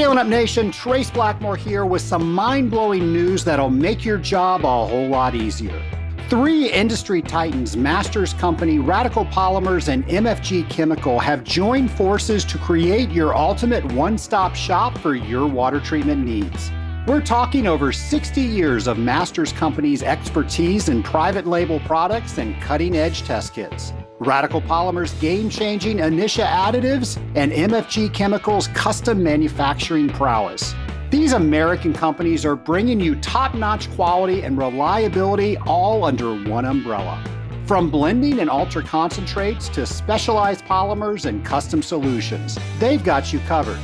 Scaling Up Nation, Trace Blackmore here with some mind-blowing news that'll make your job a whole lot easier. 3 industry titans, Masters Company, Radical Polymers, and MFG Chemical have joined forces to create your ultimate one-stop shop for your water treatment needs. We're talking over 60 years of Masters Company's expertise in private label products and cutting-edge test kits. Radical Polymers' game-changing Inisha additives, and MFG Chemical's custom manufacturing prowess. These American companies are bringing you top-notch quality and reliability all under one umbrella. From blending and ultra-concentrates to specialized polymers and custom solutions, they've got you covered.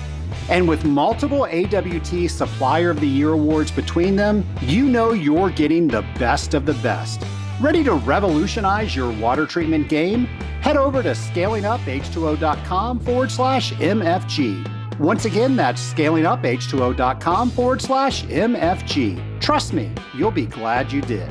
And with multiple AWT Supplier of the Year awards between them, you know you're getting the best of the best. Ready to revolutionize your water treatment game? Head over to scalinguph2o.com/MFG. Once again, that's scalinguph2o.com/MFG. Trust me, you'll be glad you did.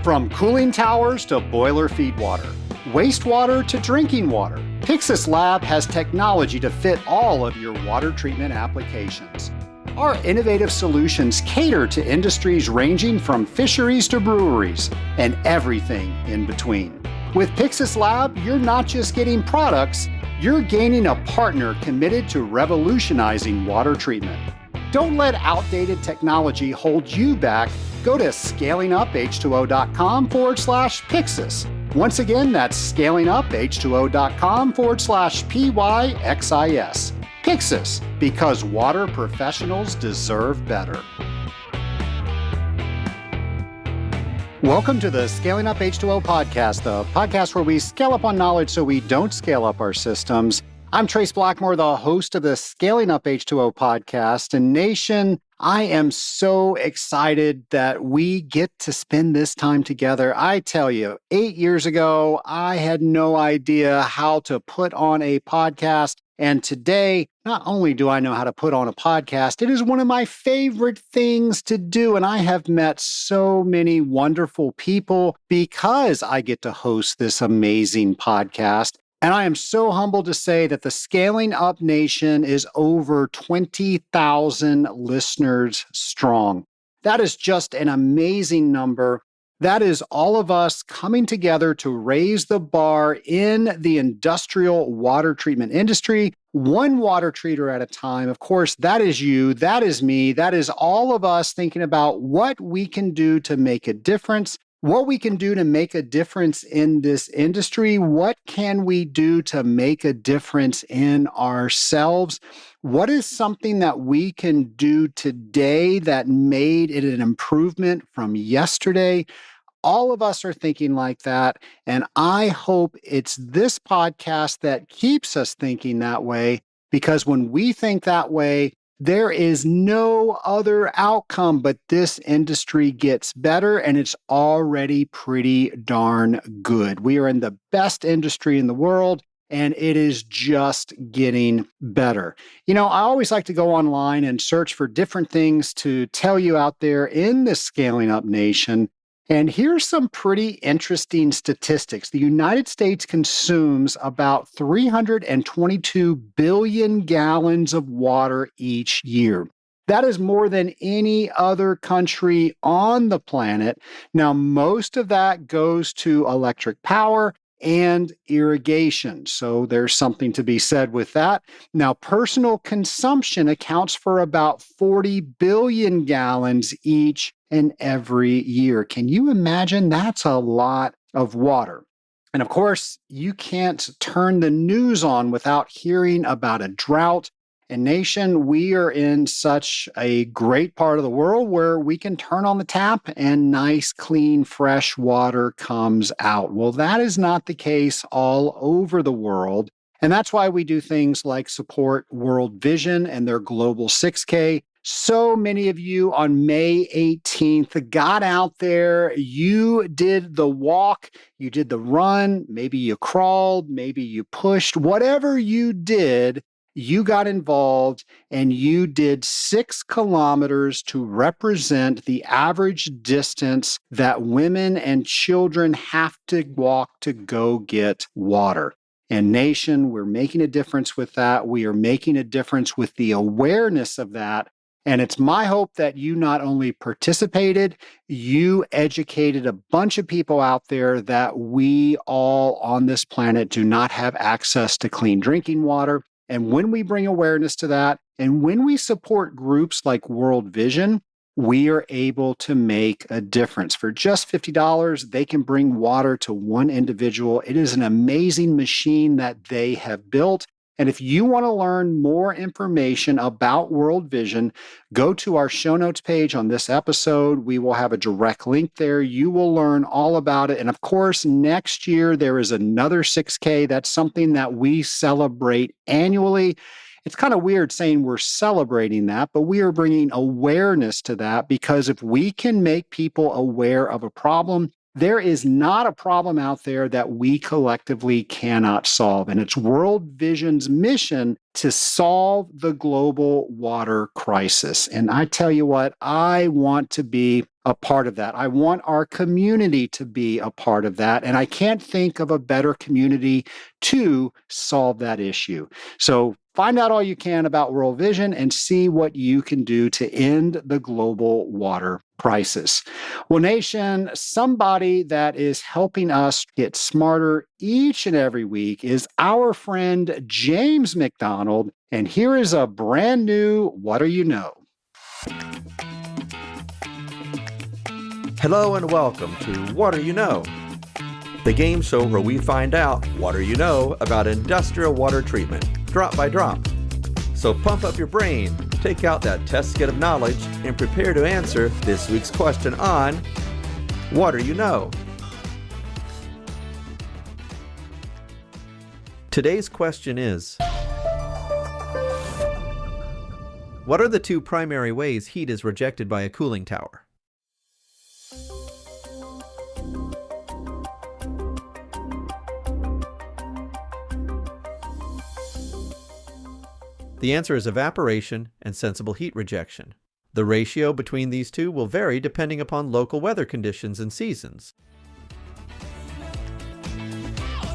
From cooling towers to boiler feed water, wastewater to drinking water, Pyxis Lab has technology to fit all of your water treatment applications. Our innovative solutions cater to industries ranging from fisheries to breweries and everything in between. With Pyxis Lab, you're not just getting products, you're gaining a partner committed to revolutionizing water treatment. Don't let outdated technology hold you back. Go to scalinguph2o.com/Pyxis. Once again, that's scalinguph2o.com/PYXIS. Pyxis, because water professionals deserve better. Welcome to the Scaling Up H2O podcast, the podcast where we scale up on knowledge so we don't scale up our systems. I'm Trace Blackmore, the host of the Scaling Up H2O podcast. And Nation, I am so excited that we get to spend this time together. I tell you, 8 years ago, I had no idea how to put on a podcast. And today, not only do I know how to put on a podcast, it is one of my favorite things to do. And I have met so many wonderful people because I get to host this amazing podcast. And I am so humbled to say that the Scaling Up Nation is over 20,000 listeners strong. That is just an amazing number. That is all of us coming together to raise the bar in the industrial water treatment industry, one water treater at a time. Of course, that is you, that is me, that is all of us thinking about what we can do to make a difference, what we can do to make a difference in this industry, what can we do to make a difference in ourselves. What is something that we can do today that made it an improvement from yesterday? All of us are thinking like that, and I hope it's this podcast that keeps us thinking that way, because when we think that way, there is no other outcome but this industry gets better, and it's already pretty darn good. We are in the best industry in the world, and it is just getting better. You know, I always like to go online and search for different things to tell you out there in the Scaling Up Nation. And here's some pretty interesting statistics. The United States consumes about 322 billion gallons of water each year. That is more than any other country on the planet. Now, most of that goes to electric power and irrigation. So there's something to be said with that. Now, personal consumption accounts for about 40 billion gallons each and every year. Can you imagine? That's a lot of water. And of course, you can't turn the news on without hearing about a drought. And Nation, we are in such a great part of the world where we can turn on the tap and nice, clean, fresh water comes out. Well, that is not the case all over the world. And that's why we do things like support World Vision and their Global 6K. So many of you on May 18th got out there, you did the walk, you did the run, maybe you crawled, maybe you pushed, whatever you did, you got involved and you did 6 kilometers to represent the average distance that women and children have to walk to go get water. And nation, we're making a difference with that. We are making a difference with the awareness of that. And it's my hope that you not only participated, you educated a bunch of people out there that we all on this planet do not have access to clean drinking water. And when we bring awareness to that, and when we support groups like World Vision, we are able to make a difference. For just $50, they can bring water to one individual. It is an amazing machine that they have built. And if you want to learn more information about World Vision, go to our show notes page on this episode. We will have a direct link there. You will learn all about it. And of course, next year, there is another 6K. That's something that we celebrate annually. It's kind of weird saying we're celebrating that, but we are bringing awareness to that, because if we can make people aware of a problem, there is not a problem out there that we collectively cannot solve. And it's World Vision's mission to solve the global water crisis. And I tell you what, I want to be a part of that. I want our community to be a part of that. And I can't think of a better community to solve that issue. So find out all you can about World Vision and see what you can do to end the global water crisis. Well, nation, somebody that is helping us get smarter each and every week is our friend James McDonald. And here is a brand new What Do You Know? Hello and welcome to What Do You Know? The game show where we find out what do you know about industrial water treatment, drop by drop. So pump up your brain, take out that test kit of knowledge, and prepare to answer this week's question on What Do You Know? Today's question is, what are the two primary ways heat is rejected by a cooling tower? The answer is evaporation and sensible heat rejection. The ratio between these two will vary depending upon local weather conditions and seasons.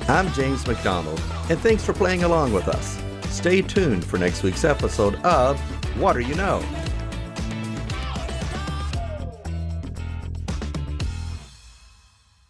I'm James McDonald, and thanks for playing along with us. Stay tuned for next week's episode of What Do You Know?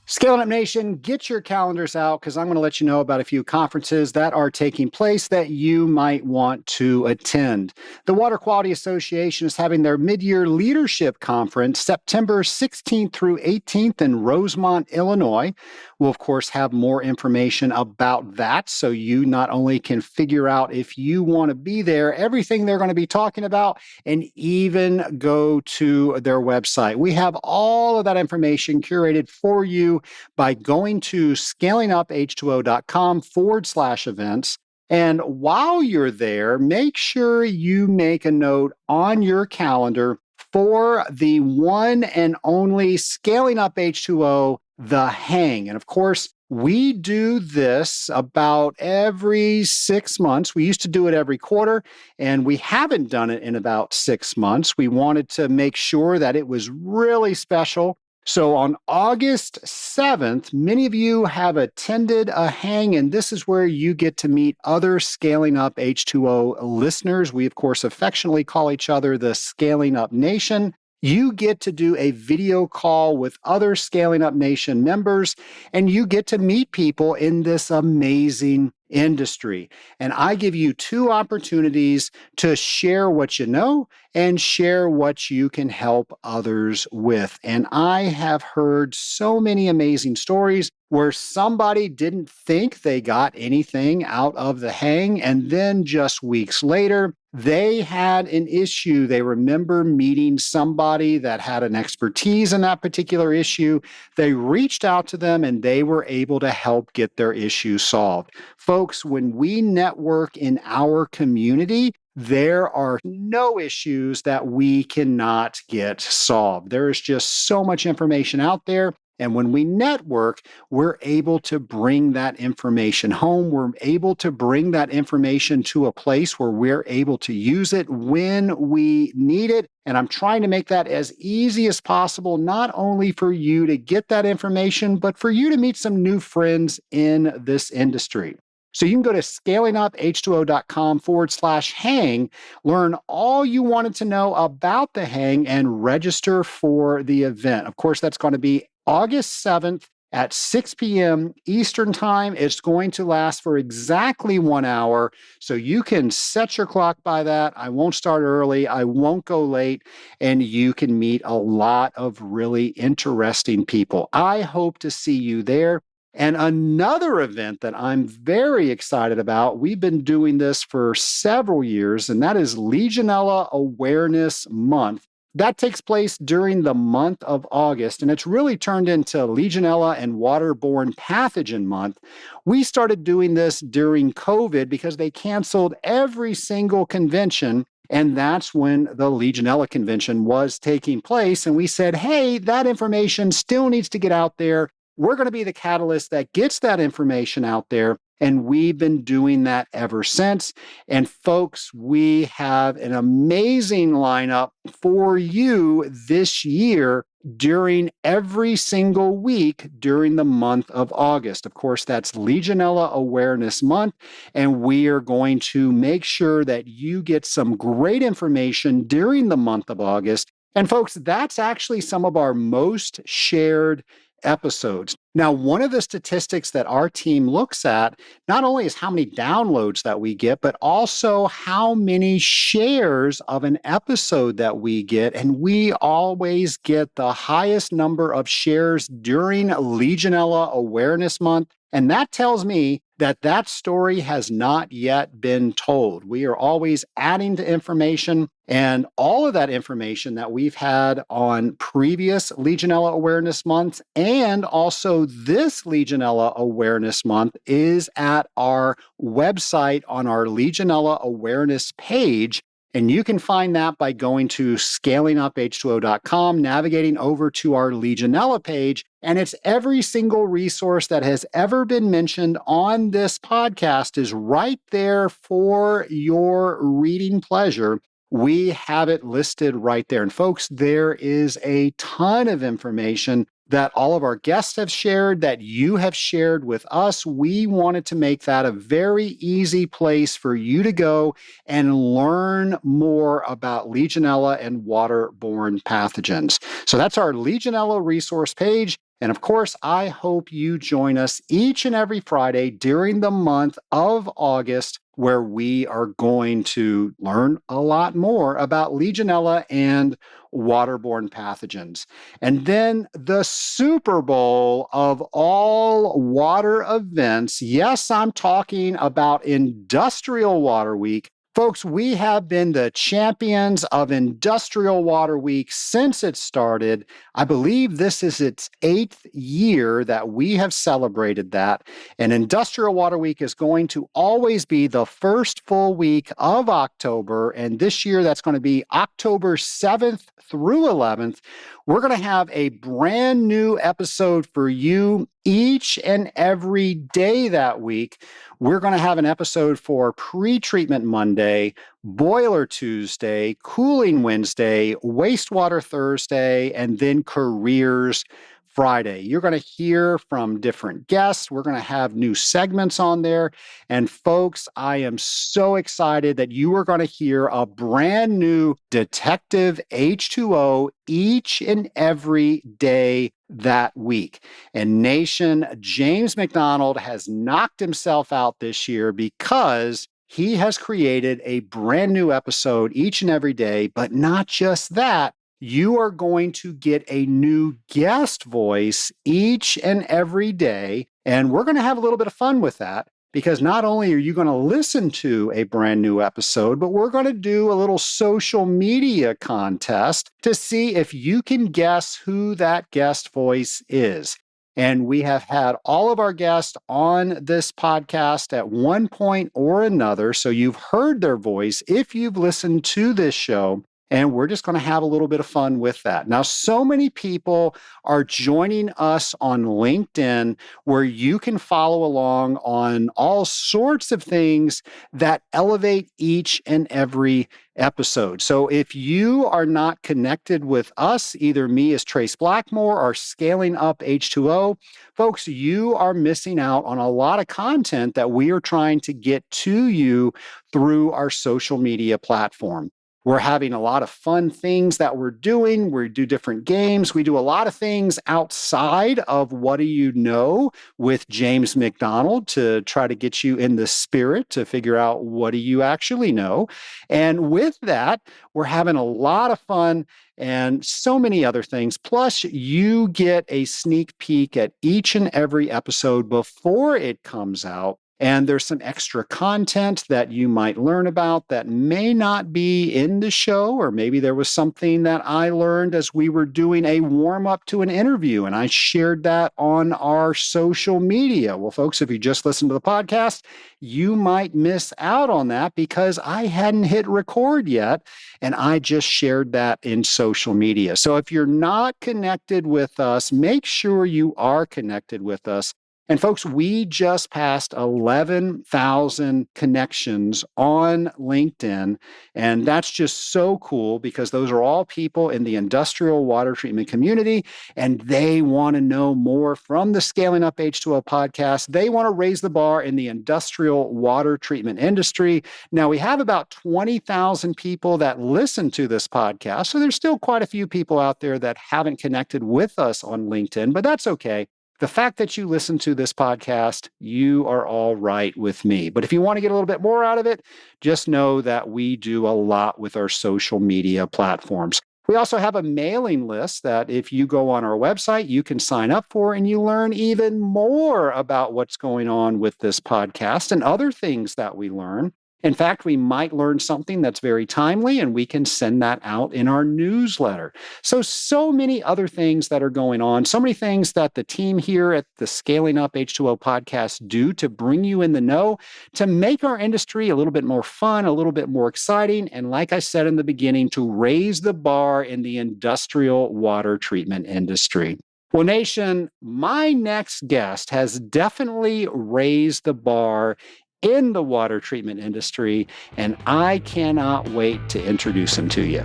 Scaling Up Nation, get your calendars out, because I'm going to let you know about a few conferences that are taking place that you might want to attend. The Water Quality Association is having their mid-year leadership conference September 16th through 18th in Rosemont, Illinois. We'll, of course, have more information about that, so you not only can figure out if you want to be there, everything they're going to be talking about, and even go to their website. We have all of that information curated for you by going to scalinguph2o.com/events. And while you're there, make sure you make a note on your calendar for the one and only Scaling Up H2O, the Hang. And of course, we do this about every 6 months. We used to do it every quarter, and we haven't done it in about 6 months. We wanted to make sure that it was really special. So on August 7th, many of you have attended a hang, and this is where you get to meet other Scaling Up H2O listeners. We, of course, affectionately call each other the Scaling Up Nation. You get to do a video call with other Scaling Up Nation members, and you get to meet people in this amazing industry. And I give you two opportunities to share what you know and share what you can help others with. And I have heard so many amazing stories where somebody didn't think they got anything out of the hang, and then just weeks later, they had an issue. They remember meeting somebody that had an expertise in that particular issue. They reached out to them and they were able to help get their issue solved. Folks, when we network in our community, there are no issues that we cannot get solved. There is just so much information out there. And when we network, we're able to bring that information home. We're able to bring that information to a place where we're able to use it when we need it. And I'm trying to make that as easy as possible, not only for you to get that information, but for you to meet some new friends in this industry. So you can go to scalinguph2o.com/hang, learn all you wanted to know about the hang, and register for the event. Of course, that's going to be August 7th at 6 p.m. Eastern Time. It's going to last for exactly 1 hour. So you can set your clock by that. I won't start early. I won't go late. And you can meet a lot of really interesting people. I hope to see you there. And another event that I'm very excited about, we've been doing this for several years, and that is Legionella Awareness Month. That takes place during the month of August, and it's really turned into Legionella and Waterborne Pathogen Month. We started doing this during COVID because they canceled every single convention, and that's when the Legionella convention was taking place. And we said, hey, that information still needs to get out there. We're going to be the catalyst that gets that information out there. And we've been doing that ever since. And folks, we have an amazing lineup for you this year during every single week during the month of August. Of course, that's Legionella Awareness Month. And we are going to make sure that you get some great information during the month of August. And folks, that's actually some of our most shared episodes. Now, one of the statistics that our team looks at not only is how many downloads that we get, but also how many shares of an episode that we get. And we always get the highest number of shares during Legionella Awareness Month. And that tells me that that story has not yet been told. We are always adding to information, and all of that information that we've had on previous Legionella Awareness Months and also this Legionella Awareness Month is at our website on our Legionella Awareness page. And you can find that by going to scalinguph2o.com, navigating over to our Legionella page, and it's every single resource that has ever been mentioned on this podcast is right there for your reading pleasure. We have it listed right there. And folks, there is a ton of information that all of our guests have shared, that you have shared with us. We wanted to make that a very easy place for you to go and learn more about Legionella and waterborne pathogens. So that's our Legionella resource page. And of course, I hope you join us each and every Friday during the month of August, where we are going to learn a lot more about Legionella and waterborne pathogens. And then the Super Bowl of all water events. Yes, I'm talking about Industrial Water Week. Folks, we have been the champions of Industrial Water Week since it started. I believe this is its 8th year that we have celebrated that. And Industrial Water Week is going to always be the first full week of October. And this year, that's going to be October 7th through 11th. We're going to have a brand new episode for you each and every day that week. We're going to have an episode for Pre-Treatment Monday, Boiler Tuesday, Cooling Wednesday, Wastewater Thursday, and then Careers Friday. You're going to hear from different guests. We're going to have new segments on there. And folks, I am so excited that you are going to hear a brand new Detective H2O each and every day that week. And Nation, James McDonald has knocked himself out this year because he has created a brand new episode each and every day. But not just that, you are going to get a new guest voice each and every day. And we're going to have a little bit of fun with that, because not only are you going to listen to a brand new episode, but we're going to do a little social media contest to see if you can guess who that guest voice is. And we have had all of our guests on this podcast at one point or another. So you've heard their voice if you've listened to this show. And we're just going to have a little bit of fun with that. Now, so many people are joining us on LinkedIn where you can follow along on all sorts of things that elevate each and every episode. So if you are not connected with us, either me as Trace Blackmore or Scaling Up H2O, folks, you are missing out on a lot of content that we are trying to get to you through our social media platform. We're having a lot of fun things that we're doing. We do different games. We do a lot of things outside of What Do You Know with James McDonald to try to get you in the spirit to figure out what do you actually know. And with that, we're having a lot of fun and so many other things. Plus, you get a sneak peek at each and every episode before it comes out. And there's some extra content that you might learn about that may not be in the show, or maybe there was something that I learned as we were doing a warm up to an interview, and I shared that on our social media. Well, folks, if you just listened to the podcast, you might miss out on that because I hadn't hit record yet, and I just shared that in social media. So if you're not connected with us, make sure you are connected with us. And folks, we just passed 11,000 connections on LinkedIn. And that's just so cool because those are all people in the industrial water treatment community. And they want to know more from the Scaling Up H2O podcast. They want to raise the bar in the industrial water treatment industry. Now, we have about 20,000 people that listen to this podcast. So there's still quite a few people out there that haven't connected with us on LinkedIn, but that's okay. The fact that you listen to this podcast, you are all right with me. But if you want to get a little bit more out of it, just know that we do a lot with our social media platforms. We also have a mailing list that if you go on our website, you can sign up for and you learn even more about what's going on with this podcast and other things that we learn. In fact, we might learn something that's very timely and we can send that out in our newsletter. So many other things that are going on, so many things that the team here at the Scaling Up H2O podcast do to bring you in the know, to make our industry a little bit more fun, a little bit more exciting, and like I said in the beginning, to raise the bar in the industrial water treatment industry. Well, Nation, my next guest has definitely raised the bar in the water treatment industry, and I cannot wait to introduce him to you.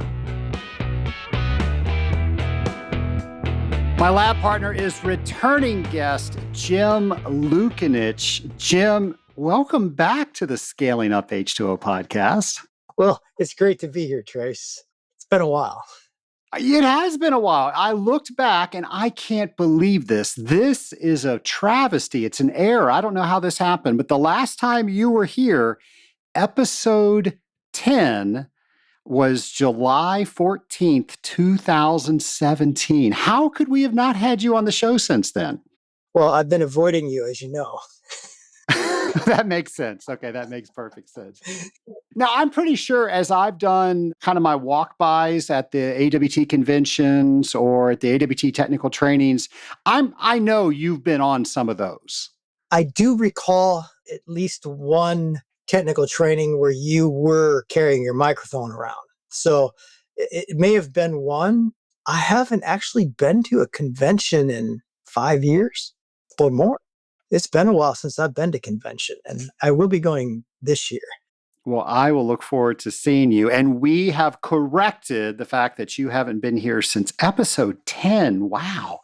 My lab partner is returning guest Jim Lukanich. Jim, welcome back to the Scaling Up H2O podcast. Well, it's great to be here, Trace. It's been a while. It has been a while. I looked back and I can't believe this. This is a travesty. It's an error. I don't know how this happened, but the last time you were here, episode 10 was July 14th, 2017. How could we have not had you on the show since then? Well, I've been avoiding you, as you know. That makes sense. Okay, that makes perfect sense. Now, I'm pretty sure as I've done kind of my walk-bys at the AWT conventions or at the AWT technical trainings, I know you've been on some of those. I do recall at least one technical training where you were carrying your microphone around. So it may have been one. I haven't actually been to a convention in 5 years or more. It's been a while since I've been to convention, and I will be going this year. Well, I will look forward to seeing you. And we have corrected the fact that you haven't been here since episode 10. Wow.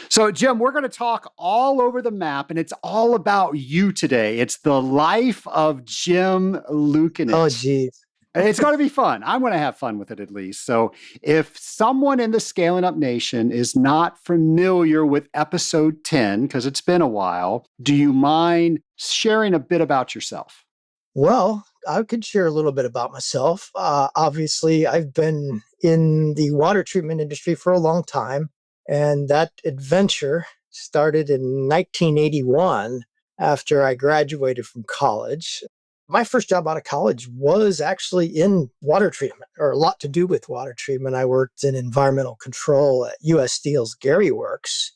So, Jim, we're going to talk all over the map, and it's all about you today. It's the life of Jim Lukanich. Oh, geez. It's going to be fun. I'm going to have fun with it at least. So if someone in the Scaling Up Nation is not familiar with episode 10, because it's been a while, do you mind sharing a bit about yourself? Well, I could share a little bit about myself. Obviously, I've been in the water treatment industry for a long time, and that adventure started in 1981 after I graduated from college. My first job out of college was actually in water treatment, or a lot to do with water treatment. I worked in environmental control at U.S. Steel's Gary Works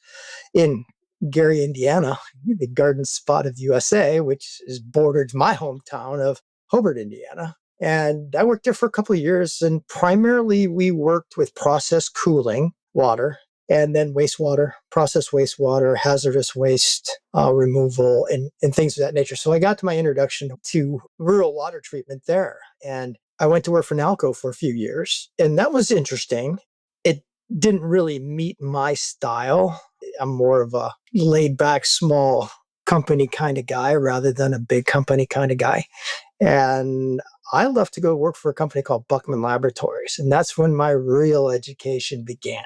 in Gary, Indiana, the garden spot of the USA, which is bordered my hometown of Hobart, Indiana. And I worked there for a couple of years, and primarily we worked with process cooling water and then wastewater, process wastewater, hazardous waste removal, and things of that nature. So I got to my introduction to rural water treatment there. And I went to work for Nalco for a few years, and that was interesting. It didn't really meet my style. I'm more of a laid back, small company kind of guy rather than a big company kind of guy. And I left to go work for a company called Buckman Laboratories. And that's when my real education began.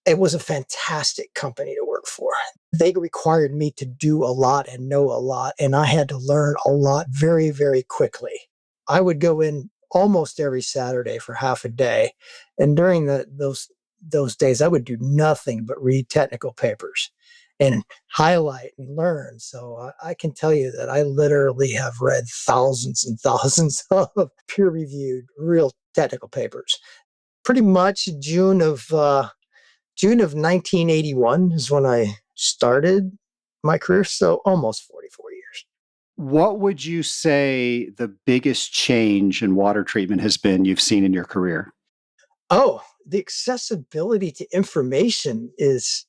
It was a fantastic company to work for. They required me to do a lot and know a lot, and I had to learn a lot very, very quickly. I would go in almost every Saturday for half a day, and during those days, I would do nothing but read technical papers and highlight and learn. So I can tell you that I literally have read thousands and thousands of peer-reviewed, real technical papers. Pretty much June of 1981 is when I started my career, so almost 44 years. What would you say the biggest change in water treatment has been you've seen in your career? Oh, the accessibility to information is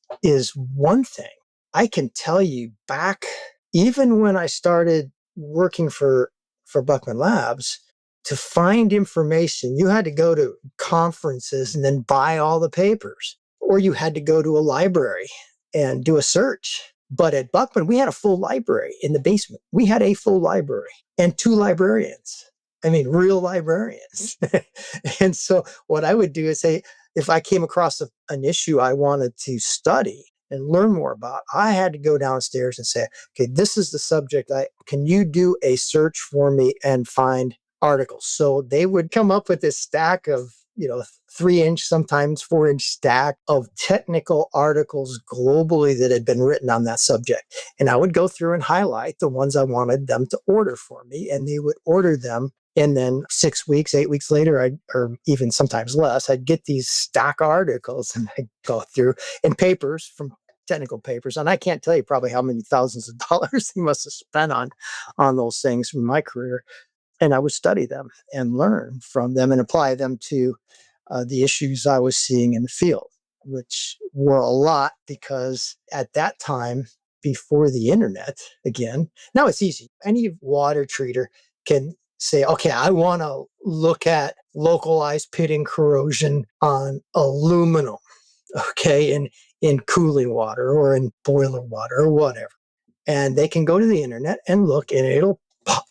one thing. I can tell you back, even when I started working for Buckman Labs, to find information, you had to go to conferences and then buy all the papers, or you had to go to a library and do a search. But at Buckman, we had a full library in the basement. We had a full library and two librarians. I mean, real librarians. And so what I would do is say, if I came across an issue I wanted to study and learn more about, I had to go downstairs and say, okay, this is the subject. Can you do a search for me and find articles? So they would come up with this stack of, 3-inch, sometimes 4-inch stack of technical articles globally that had been written on that subject. And I would go through and highlight the ones I wanted them to order for me, and they would order them. And then 6 weeks, 8 weeks later, or even sometimes less, I'd get these stock articles and I'd go through and papers from technical papers. And I can't tell you probably how many thousands of dollars they must have spent on those things in my career. And I would study them and learn from them and apply them to the issues I was seeing in the field, which were a lot because at that time, before the internet, again, now it's easy. Any water treater can say, okay, I want to look at localized pitting corrosion on aluminum, okay, in cooling water or in boiler water or whatever. And they can go to the internet and look, and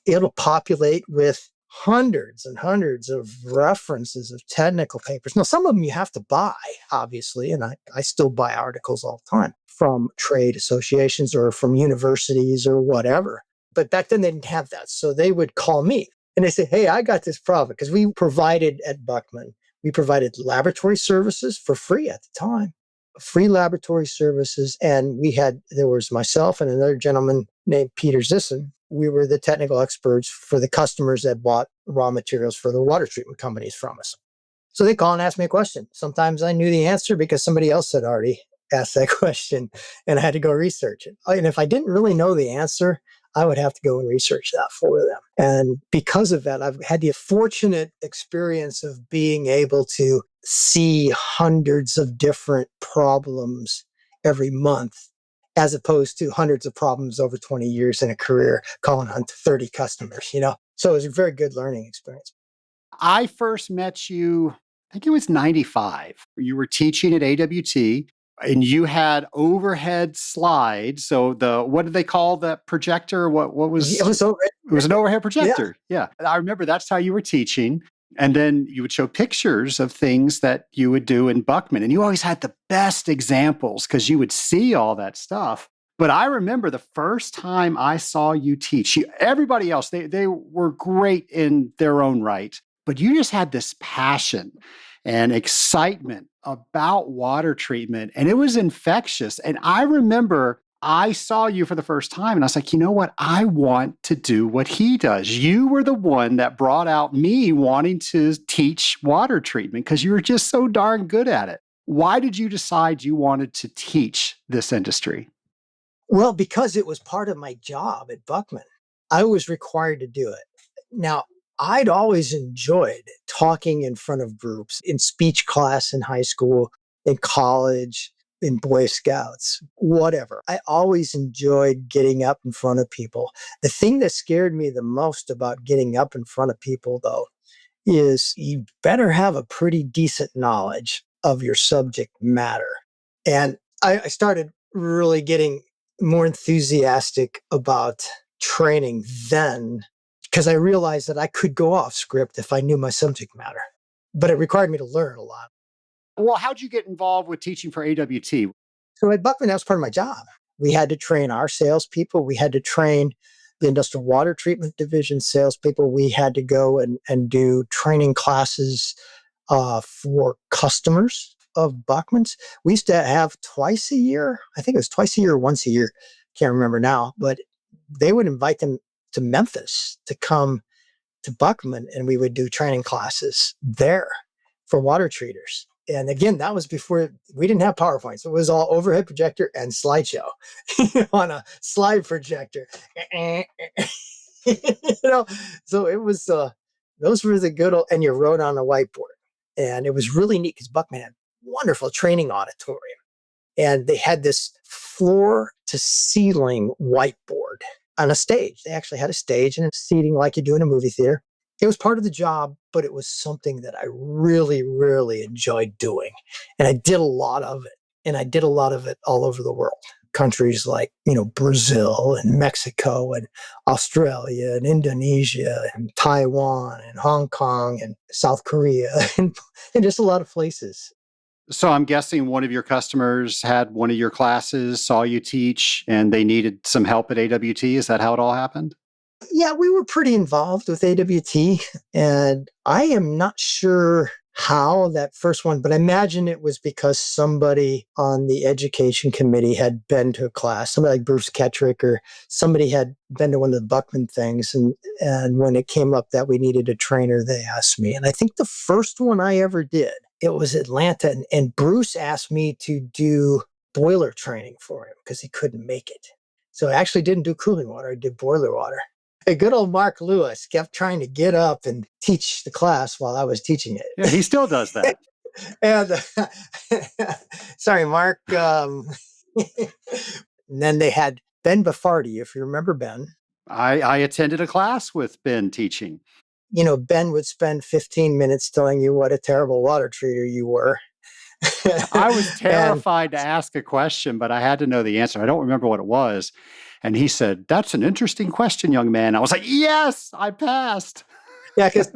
it'll populate with hundreds and hundreds of references of technical papers. Now, some of them you have to buy, obviously, and I still buy articles all the time from trade associations or from universities or whatever. But back then they didn't have that. So they would call me and they say, hey, I got this problem, because we provided at Buckman, we provided laboratory services for free at the time. Free laboratory services. And there was myself and another gentleman named Peter Zisson. We were the technical experts for the customers that bought raw materials for the water treatment companies from us. So they call and ask me a question. Sometimes I knew the answer because somebody else had already asked that question and I had to go research it. And if I didn't really know the answer, I would have to go and research that for them. And because of that, I've had the fortunate experience of being able to see hundreds of different problems every month, as opposed to hundreds of problems over 20 years in a career calling on 30 customers, So it was a very good learning experience. I first met you, I think it was 95. You were teaching at AWT and you had overhead slides. So what did they call that projector? What was It was overhead. It was an overhead projector. Yeah. I remember that's how you were teaching. And then you would show pictures of things that you would do in Buckman. And you always had the best examples because you would see all that stuff. But I remember the first time I saw you teach, everybody else, they were great in their own right. But you just had this passion and excitement about water treatment, and it was infectious. And I remember I saw you for the first time and I was like, you know what? I want to do what he does. You were the one that brought out me wanting to teach water treatment because you were just so darn good at it. Why did you decide you wanted to teach this industry? Well, because it was part of my job at Buckman. I was required to do it. Now, I'd always enjoyed talking in front of groups in speech class in high school, in college, in Boy Scouts, whatever. I always enjoyed getting up in front of people. The thing that scared me the most about getting up in front of people, though, is you better have a pretty decent knowledge of your subject matter. And I started really getting more enthusiastic about training then because I realized that I could go off script if I knew my subject matter, but it required me to learn a lot. Well, how'd you get involved with teaching for AWT? So at Buckman, that was part of my job. We had to train our salespeople. We had to train the industrial water treatment division salespeople. We had to go and do training classes for customers of Buckman's. We used to have twice a year. I think it was twice a year or once a year. Can't remember now, but they would invite them to Memphis to come to Buckman, and we would do training classes there for water treaters. And again, that was before we didn't have PowerPoint. So it was all overhead projector and slideshow on a slide projector. you know, so it was, those were the good old, and you wrote on a whiteboard. And it was really neat because Buckman had wonderful training auditorium. And they had this floor to ceiling whiteboard on a stage. They actually had a stage and seating like you do in a movie theater. It was part of the job, but it was something that I really, really enjoyed doing. And I did a lot of it. And I did a lot of it all over the world. Countries like, Brazil and Mexico and Australia and Indonesia and Taiwan and Hong Kong and South Korea and just a lot of places. So I'm guessing one of your customers had one of your classes, saw you teach, and they needed some help at AWT. Is that how it all happened? Yeah, we were pretty involved with AWT, and I am not sure how that first one, but I imagine it was because somebody on the education committee had been to a class, somebody like Bruce Kettrick, or somebody had been to one of the Buckman things. And when it came up that we needed a trainer, they asked me. And I think the first one I ever did, it was Atlanta, and Bruce asked me to do boiler training for him because he couldn't make it. So I actually didn't do cooling water, I did boiler water. A good old Mark Lewis kept trying to get up and teach the class while I was teaching it. Yeah, he still does that. And sorry, Mark. And then they had Ben Baffardi, if you remember Ben. I attended a class with Ben teaching. Ben would spend 15 minutes telling you what a terrible water treater you were. I was terrified to ask a question, but I had to know the answer. I don't remember what it was. And he said, "That's an interesting question, young man." I was like, "Yes, I passed." Yeah, because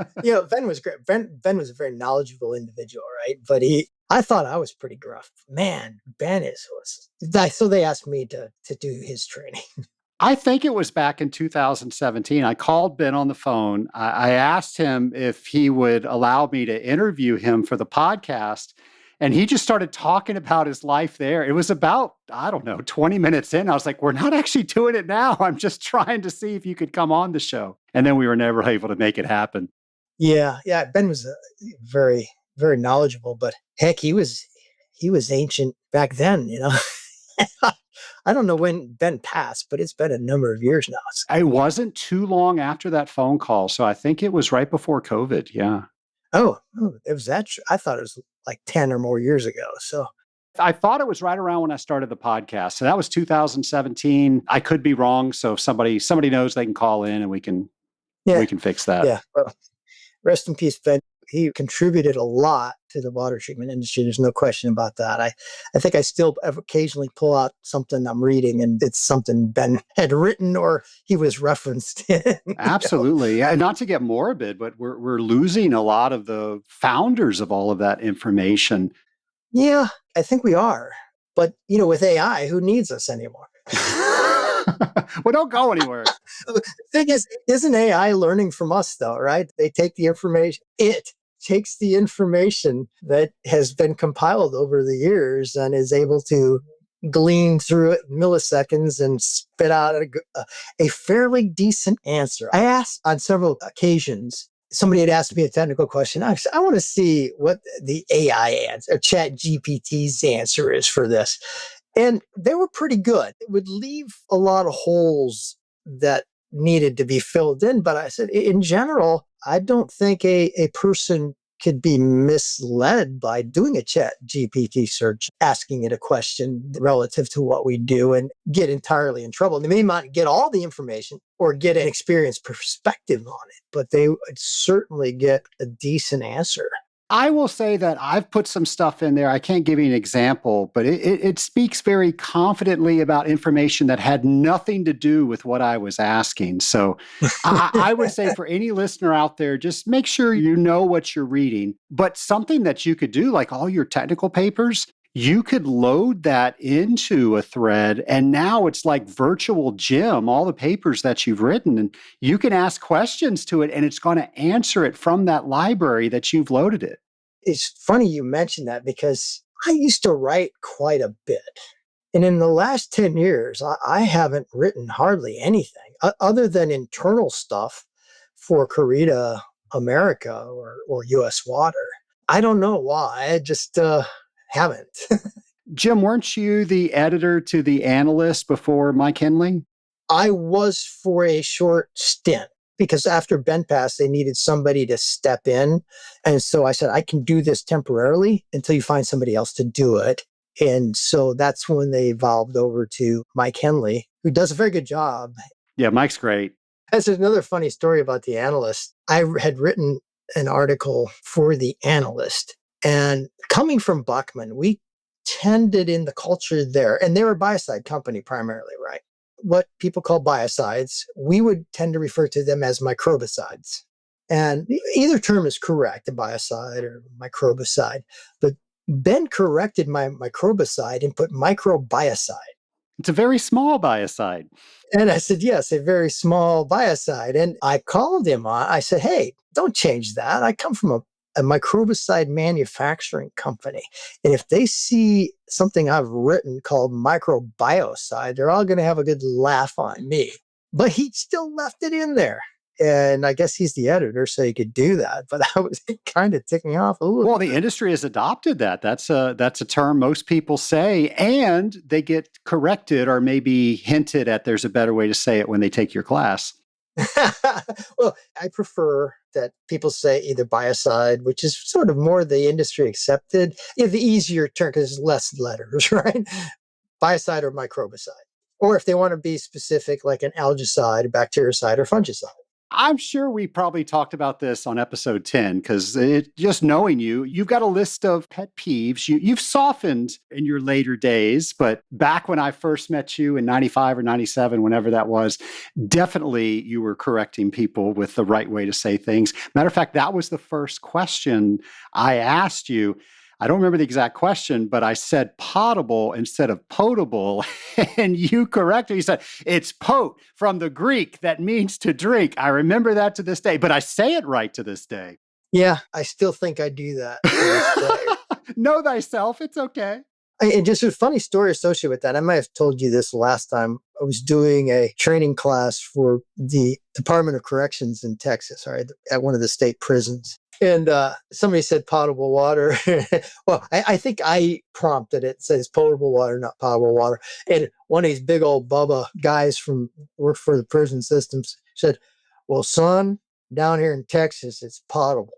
Ben was great. Ben was a very knowledgeable individual, right? But I thought I was pretty gruff. Man, Ben was. So they asked me to do his training. I think it was back in 2017. I called Ben on the phone. I asked him if he would allow me to interview him for the podcast. And he just started talking about his life there. It was about, 20 minutes in. I was like, "We're not actually doing it now. I'm just trying to see if you could come on the show." And then we were never able to make it happen. Yeah. Ben was very, very knowledgeable, but heck, he was ancient back then, I don't know when Ben passed, but it's been a number of years now. It wasn't too long after that phone call. So I think it was right before COVID. Yeah. Oh, it was that. I thought it was like 10 or more years ago. So I thought it was right around when I started the podcast. So that was 2017. I could be wrong. So if somebody knows, they can call in and we can fix that. Yeah. Well, rest in peace, Ben. He contributed a lot to the water treatment industry. There's no question about that. I think I still occasionally pull out something I'm reading and it's something Ben had written or he was referenced in. Absolutely. Yeah, not to get morbid, but we're losing a lot of the founders of all of that information. Yeah, I think we are. But, with AI, who needs us anymore? Well, don't go anywhere. The thing is, isn't AI learning from us, though, right? They take the information. It takes the information that has been compiled over the years and is able to glean through it in milliseconds and spit out a fairly decent answer. I asked on several occasions, somebody had asked me a technical question. I want to see what the AI answer, or Chat GPT's answer is for this. And they were pretty good. It would leave a lot of holes that needed to be filled in. But I said, in general, I don't think a person could be misled by doing a chat GPT search, asking it a question relative to what we do and get entirely in trouble. They may not get all the information or get an experienced perspective on it, but they would certainly get a decent answer. I will say that I've put some stuff in there. I can't give you an example, but it speaks very confidently about information that had nothing to do with what I was asking. So I would say for any listener out there, just make sure you know what you're reading. But something that you could do, like all your technical papers, you could load that into a thread, and now it's like virtual gym, all the papers that you've written, and you can ask questions to it, and it's going to answer it from that library that you've loaded it. It's funny you mentioned that because I used to write quite a bit. And in the last 10 years, I haven't written hardly anything other than internal stuff for Carita America or US Water. I don't know why. I just haven't. Jim, weren't you the editor to the analyst before Mike Henley? I was for a short stint because after Ben passed, they needed somebody to step in. And so I said, I can do this temporarily until you find somebody else to do it. And so that's when they evolved over to Mike Henley, who does a very good job. Yeah, Mike's great. That's another funny story about the analyst. I had written an article for the analyst, and coming from Buckman, we tended in the culture there, and they were a biocide company primarily, right? What people call biocides, we would tend to refer to them as microbicides. And either term is correct, a biocide or microbicide. But Ben corrected my microbicide and put microbiocide. It's a very small biocide. And I said, yes, a very small biocide. And I called him on, I said, hey, don't change that. I come from a microbicide manufacturing company. And if they see something I've written called microbiocide, they're all going to have a good laugh on me. But he still left it in there. And I guess he's the editor, so he could do that. But I was kind of ticking off a little. Well, the industry has adopted that. That's a term most people say, and they get corrected or maybe hinted at there's a better way to say it when they take your class. Well, I prefer that people say either biocide, which is sort of more the industry accepted, the easier term because there's less letters, right? Biocide or microbicide. Or if they want to be specific, like an algicide, a bactericide, or fungicide. I'm sure we probably talked about this on episode 10 because just knowing you, you've got a list of pet peeves. You've softened in your later days, but back when I first met you in 95 or 97, whenever that was, definitely you were correcting people with the right way to say things. Matter of fact, that was the first question I asked you. I don't remember the exact question, but I said potable instead of potable. And you corrected me. You said, it's pot from the Greek that means to drink. I remember that to this day, but I say it right to this day. Yeah, I still think I do that to this day. Know thyself. It's okay. And just a funny story associated with that. I might have told you this last time. I was doing a training class for the Department of Corrections in Texas, right, at one of the state prisons. And somebody said potable water. Well, I think I prompted it. It says potable water, not potable water. And one of these big old Bubba guys from work for the prison systems said, well, son, down here in Texas, it's potable.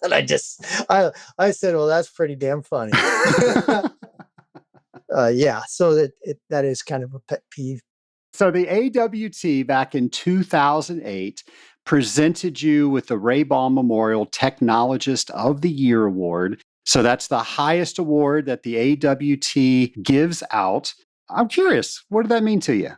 And I said, well, that's pretty damn funny. Yeah, so that is kind of a pet peeve. So the AWT back in 2008 presented you with the Ray Baum Memorial Technologist of the Year Award. So that's the highest award that the AWT gives out. I'm curious, what did that mean to you?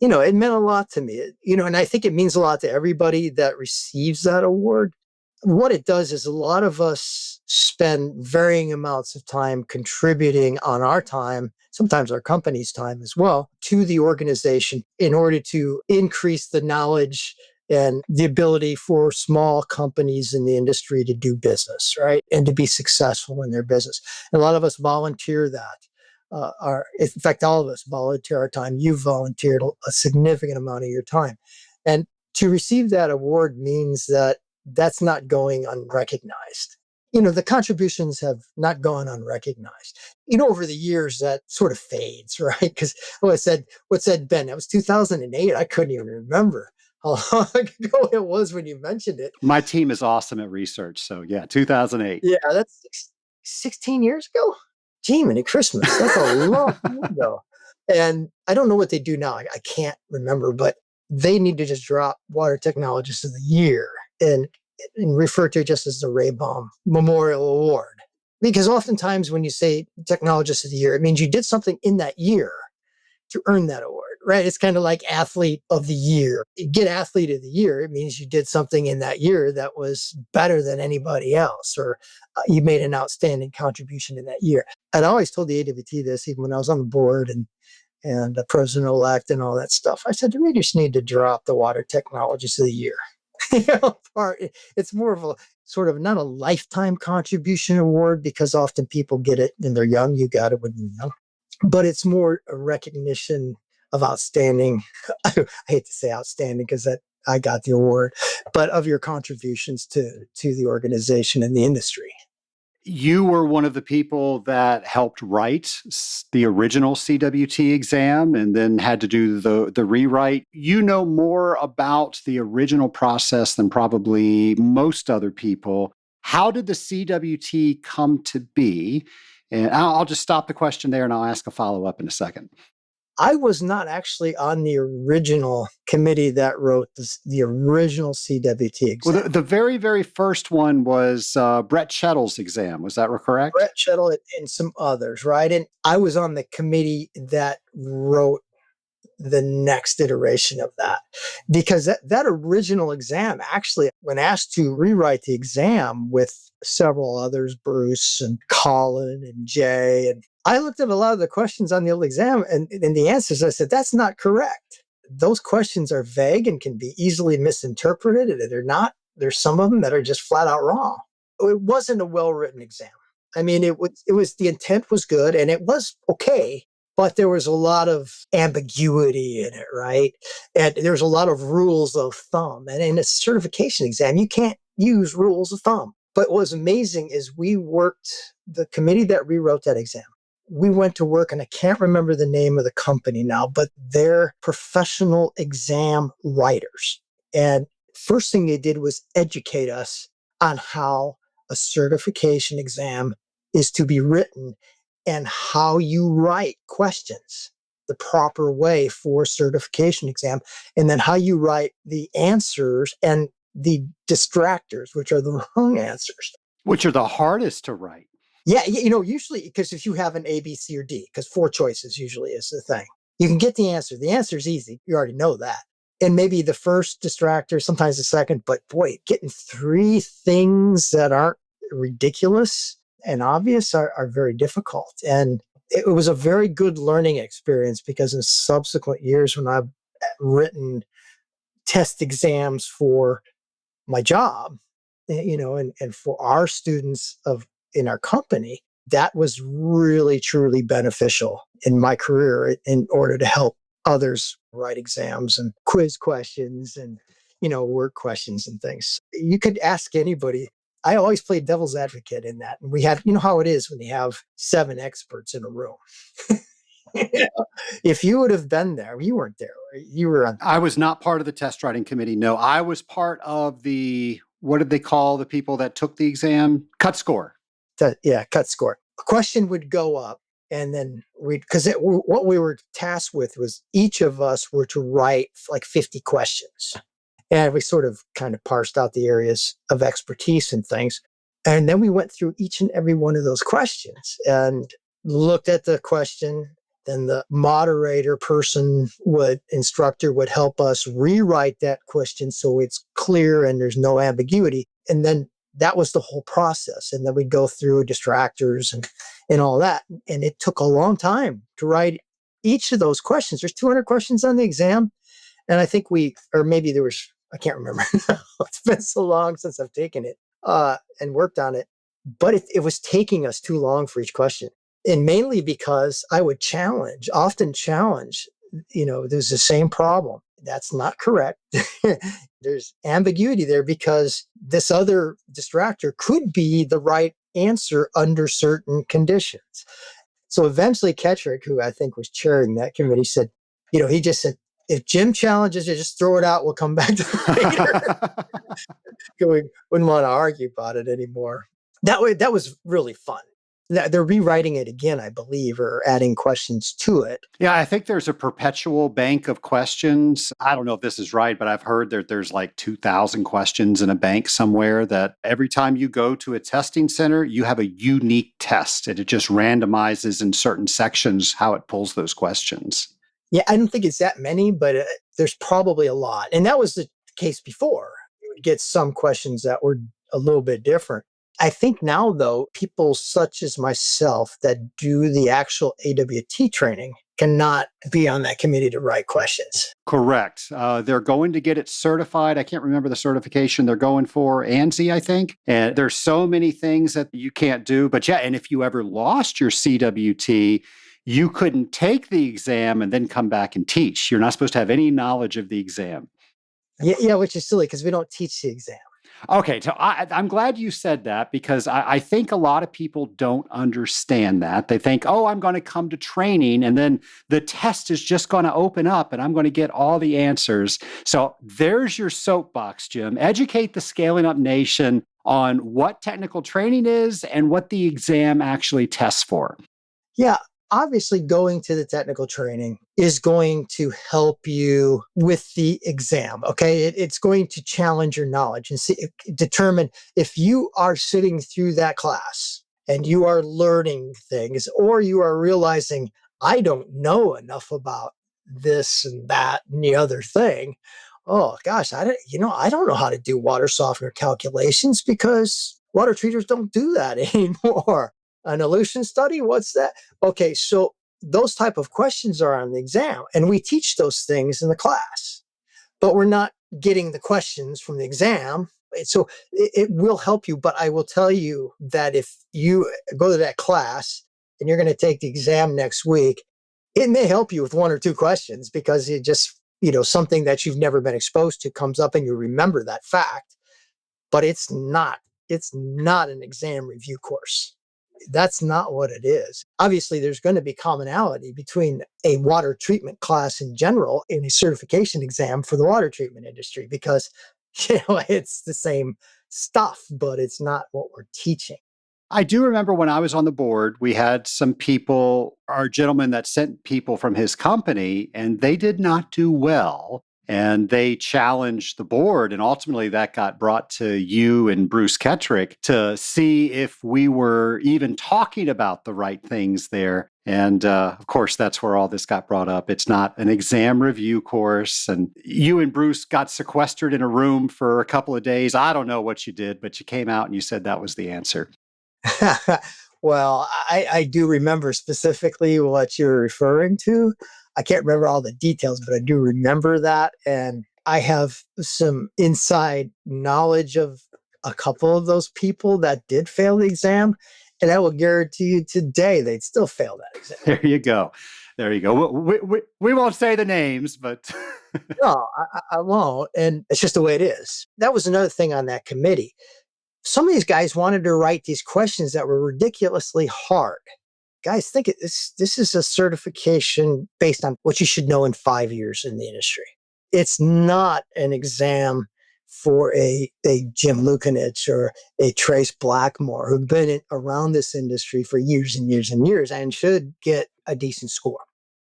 It meant a lot to me, and I think it means a lot to everybody that receives that award. What it does is a lot of us spend varying amounts of time contributing on our time, sometimes our company's time as well, to the organization in order to increase the knowledge and the ability for small companies in the industry to do business, right? And to be successful in their business. And a lot of us volunteer that. In fact, all of us volunteer our time. You've volunteered a significant amount of your time. And to receive that award means that that's not going unrecognized. The contributions have not gone unrecognized. Over the years that sort of fades, right? Because what said Ben, that was 2008. I couldn't even remember how long ago it was when you mentioned it. My team is awesome at research. So yeah, 2008. Yeah, that's 16 years ago. Gee, many Christmas. That's a long time ago. And I don't know what they do now. I can't remember, but they need to just drop Water Technologist of the Year and, and refer to it just as the Ray Baum Memorial Award. Because oftentimes when you say Technologist of the Year, it means you did something in that year to earn that award, right? It's kind of like Athlete of the Year. You get Athlete of the Year, it means you did something in that year that was better than anybody else, or you made an outstanding contribution in that year. And I always told the AWT this, even when I was on the board and the president-elect and all that stuff. I said, we just need to drop the Water Technologist of the Year. It's more of a sort of not a lifetime contribution award, because often people get it when they're young. You got it when you're young. But it's more a recognition of outstanding. I hate to say outstanding because that I got the award, but of your contributions to the organization and the industry. You were one of the people that helped write the original CWT exam and then had to do the rewrite. You know more about the original process than probably most other people. How did the CWT come to be? And I'll just stop the question there and I'll ask a follow-up in a second. I was not actually on the original committee that wrote the original CWT exam. Well, the very, very first one was Brett Chettle's exam. Was that correct? Brett Chettle and some others, right? And I was on the committee that wrote the next iteration of that, because that original exam, actually, when asked to rewrite the exam with several others, Bruce and Colin and Jay, and I looked at a lot of the questions on the old exam and the answers. I said, that's not correct. Those questions are vague and can be easily misinterpreted. They're not. There's some of them that are just flat out wrong. It wasn't a well-written exam. I mean, it was the intent was good and it was okay, but there was a lot of ambiguity in it, right? And there's a lot of rules of thumb. And in a certification exam, you can't use rules of thumb. But what was amazing is the committee that rewrote that exam, we went to work, and I can't remember the name of the company now, but they're professional exam writers. And first thing they did was educate us on how a certification exam is to be written and how you write questions the proper way for certification exam, and then how you write the answers and the distractors, which are the wrong answers. Which are the hardest to write. Yeah, usually, because if you have an A, B, C, or D, because 4 choices usually is the thing, you can get the answer. The answer is easy. You already know that. And maybe the first distractor, sometimes the second, but boy, getting 3 things that aren't ridiculous and obvious are very difficult. And it was a very good learning experience, because in subsequent years, when I've written test exams for my job, and for our students in our company, that was really, truly beneficial in my career in order to help others write exams and quiz questions and, word questions and things. You could ask anybody. I always played devil's advocate in that. And we have, how it is when you have 7 experts in a room. If you would have been there, you weren't there. You were on. I was not part of the test writing committee. No, I was part of what did they call the people that took the exam? Cut score. Cut score. A question would go up, and then what we were tasked with was each of us were to write like 50 questions. And we sort of kind of parsed out the areas of expertise and things. And then we went through each and every one of those questions and looked at the question. Then the moderator instructor would help us rewrite that question so it's clear and there's no ambiguity. And then that was the whole process. And then we'd go through distractors and all that. And it took a long time to write each of those questions. There's 200 questions on the exam. And I think maybe there was, I can't remember. It's been so long since I've taken it and worked on it. But it was taking us too long for each question. And mainly because I would often challenge, there's the same problem. That's not correct. There's ambiguity there because this other distractor could be the right answer under certain conditions. So eventually Kettrick, who I think was chairing that committee, said, he just said, if Jim challenges you, just throw it out. We'll come back to it later. We wouldn't want to argue about it anymore. That was really fun. They're rewriting it again, I believe, or adding questions to it. Yeah, I think there's a perpetual bank of questions. I don't know if this is right, but I've heard that there's like 2,000 questions in a bank somewhere that every time you go to a testing center, you have a unique test and it just randomizes in certain sections how it pulls those questions. Yeah, I don't think it's that many, but there's probably a lot. And that was the case before. You would get some questions that were a little bit different. I think now, though, people such as myself that do the actual AWT training cannot be on that committee to write questions. Correct. They're going to get it certified. I can't remember the certification they're going for, ANSI, I think. And there's so many things that you can't do. But yeah, and if you ever lost your CWT, you couldn't take the exam and then come back and teach. You're not supposed to have any knowledge of the exam. Yeah, which is silly because we don't teach the exam. Okay, so I'm glad you said that because I think a lot of people don't understand that. They think, oh, I'm going to come to training and then the test is just going to open up and I'm going to get all the answers. So there's your soapbox, Jim. Educate the Scaling Up Nation on what technical training is and what the exam actually tests for. Yeah. Obviously, going to the technical training is going to help you with the exam, okay? It's going to challenge your knowledge and determine if you are sitting through that class and you are learning things or you are realizing, I don't know enough about this and that and the other thing. Oh, gosh, I don't know how to do water software calculations because water treaters don't do that anymore. An elution study? What's that? Okay, so those type of questions are on the exam, and we teach those things in the class, but we're not getting the questions from the exam. So it will help you, but I will tell you that if you go to that class and you're going to take the exam next week, it may help you with one or two questions because it just, something that you've never been exposed to comes up and you remember that fact, but it's not an exam review course. That's not what it is. Obviously, there's going to be commonality between a water treatment class in general and a certification exam for the water treatment industry because it's the same stuff, but it's not what we're teaching. I do remember when I was on the board, we had some people, our gentleman that sent people from his company, and they did not do well. And they challenged the board. And ultimately, that got brought to you and Bruce Kettrick to see if we were even talking about the right things there. And of course, that's where all this got brought up. It's not an exam review course. And you and Bruce got sequestered in a room for a couple of days. I don't know what you did, but you came out and you said that was the answer. Well, I do remember specifically what you're referring to. I can't remember all the details, but I do remember that. And I have some inside knowledge of a couple of those people that did fail the exam. And I will guarantee you today, they'd still fail that exam. There you go. There you go. We won't say the names, but... No, I won't. And it's just the way it is. That was another thing on that committee. Some of these guys wanted to write these questions that were ridiculously hard. Guys, think this is a certification based on what you should know in 5 years in the industry. It's not an exam for a Jim Lukanich or a Trace Blackmore who've been around this industry for years and years and years and should get a decent score.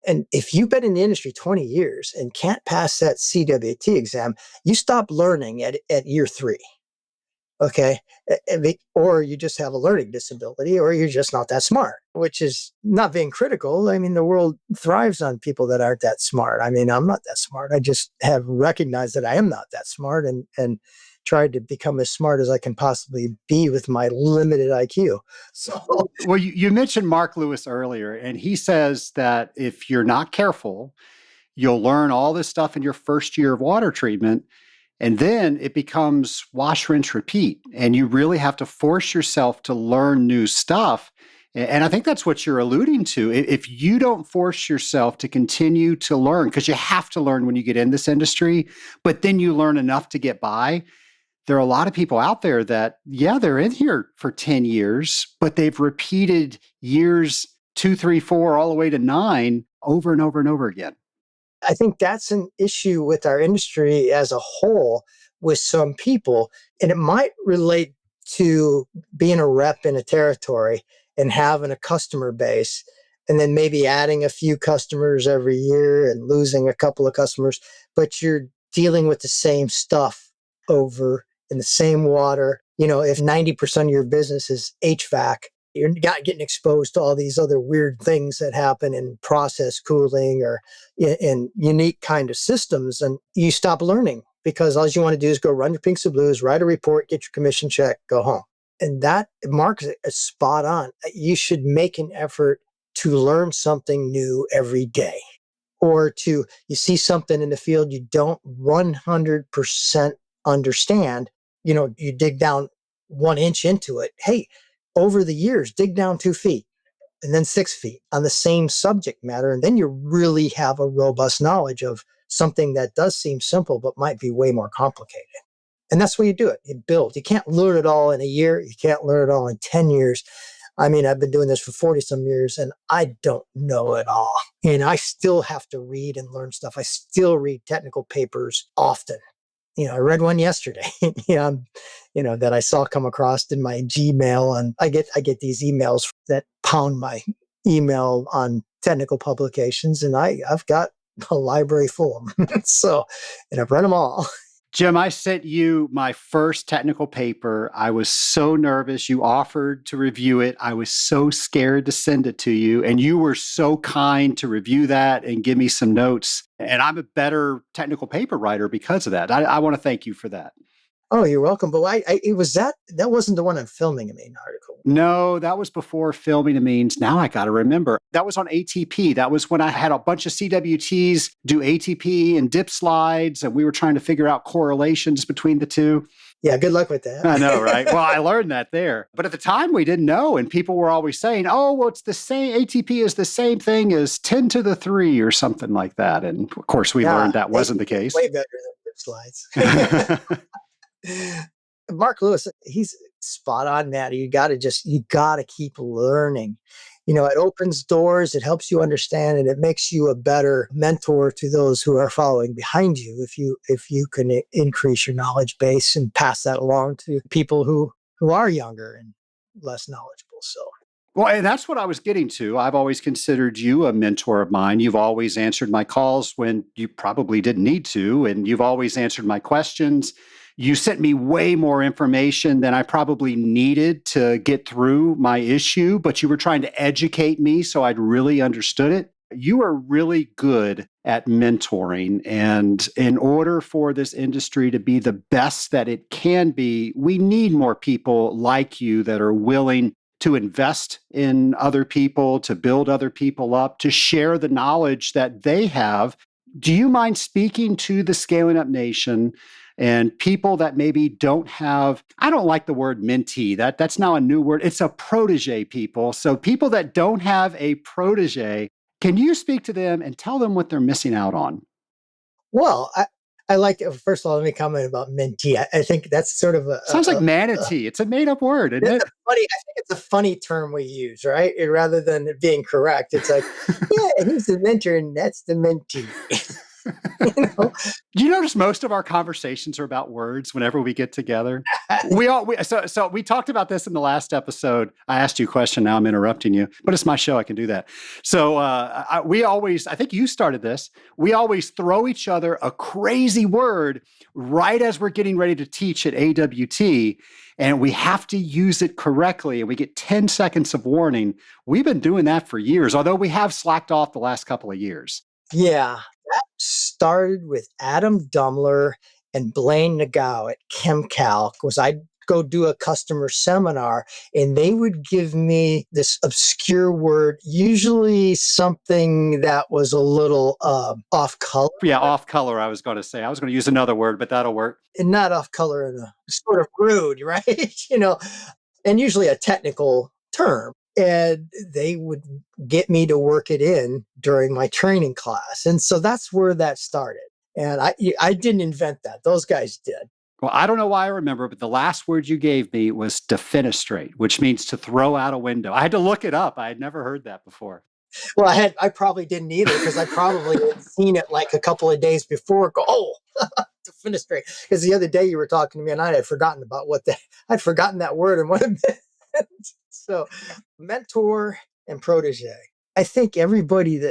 And if you've been in the industry 20 years and can't pass that CWT exam, you stop learning at year 3. Okay. Or you just have a learning disability, or you're just not that smart, which is not being critical. I mean, the world thrives on people that aren't that smart. I mean, I'm not that smart. I just have recognized that I am not that smart and tried to become as smart as I can possibly be with my limited IQ. So, well, you mentioned Mark Lewis earlier, and he says that if you're not careful, you'll learn all this stuff in your first year of water treatment. And then it becomes wash, rinse, repeat. And you really have to force yourself to learn new stuff. And I think that's what you're alluding to. If you don't force yourself to continue to learn, because you have to learn when you get in this industry, but then you learn enough to get by, there are a lot of people out there that, yeah, they're in here for 10 years, but they've repeated years 2, 3, 4, all the way to 9 over and over and over again. I think that's an issue with our industry as a whole with some people. And it might relate to being a rep in a territory and having a customer base, and then maybe adding a few customers every year and losing a couple of customers, but you're dealing with the same stuff over in the same water. If 90% of your business is HVAC, you're not getting exposed to all these other weird things that happen in process cooling or in unique kind of systems. And you stop learning because all you want to do is go run your pinks and blues, write a report, get your commission check, go home. And that marks it spot on. You should make an effort to learn something new every day, or you see something in the field you don't 100% understand. You dig down 1 inch into it. Hey, over the years, dig down 2 feet and then 6 feet on the same subject matter. And then you really have a robust knowledge of something that does seem simple, but might be way more complicated. And that's where you do it. You build. You can't learn it all in a year. You can't learn it all in 10 years. I mean, I've been doing this for 40 some years and I don't know it all. And I still have to read and learn stuff. I still read technical papers often. I read one yesterday, that I saw come across in my Gmail, and I get these emails that pound my email on technical publications, and I've got a library full of them. And I've read them all. Jim, I sent you my first technical paper. I was so nervous. You offered to review it. I was so scared to send it to you. And you were so kind to review that and give me some notes. And I'm a better technical paper writer because of that. I want to thank you for that. Oh, you're welcome. But it was that wasn't the one on filming a main article. No, that was before filming a means. Now I got to remember. That was on ATP. That was when I had a bunch of CWTs do ATP and dip slides, and we were trying to figure out correlations between the two. Yeah, good luck with that. I know, right? Well, I learned that there. But at the time, we didn't know. And people were always saying, oh, well, it's the same. ATP is the same thing as 10 to the 3 or something like that. And of course, we learned that wasn't the case. Way better than dip slides. Mark Lewis, he's spot on, Matt. You got to keep learning. It opens doors, it helps you understand, and it makes you a better mentor to those who are following behind you. If you can increase your knowledge base and pass that along to people who are younger and less knowledgeable. So. Well, and that's what I was getting to. I've always considered you a mentor of mine. You've always answered my calls when you probably didn't need to, and you've always answered my questions. You sent me way more information than I probably needed to get through my issue, but you were trying to educate me so I'd really understood it. You are really good at mentoring. And in order for this industry to be the best that it can be, we need more people like you that are willing to invest in other people, to build other people up, to share the knowledge that they have. Do you mind speaking to the Scaling Up Nation and people that maybe don't have, I don't like the word mentee, that's now a new word. It's a protege people. So people that don't have a protege, can you speak to them and tell them what they're missing out on? Well, I like, first of all, let me comment about mentee. I think that's sort of sounds like manatee. It's a made-up word, isn't it? I think it's a funny term we use, right? Rather than it being correct, it's like, yeah, he's the mentor and that's the mentee. Do you notice most of our conversations are about words whenever we get together? So we talked about this in the last episode. I asked you a question. Now I'm interrupting you, but it's my show. I can do that. So I think you started this. We always throw each other a crazy word right as we're getting ready to teach at AWT, and we have to use it correctly, and we get 10 seconds of warning. We've been doing that for years, although we have slacked off the last couple of years. Yeah. That started with Adam Dumler and Blaine Nagao at ChemCal, because I'd go do a customer seminar and they would give me this obscure word, usually something that was a little off color. Yeah, off color, I was going to say. I was going to use another word, but that'll work. And not off color in a sort of rude, right? And usually a technical term. And they would get me to work it in during my training class. And so that's where that started. And I didn't invent that. Those guys did. Well, I don't know why I remember, but the last word you gave me was defenestrate, which means to throw out a window. I had to look it up. I had never heard that before. Well, I probably didn't either because I probably had seen it like a couple of days before. Go, oh, defenestrate. Because the other day you were talking to me and I had forgotten about I'd forgotten that word and what it meant. So, mentor and protege. I think everybody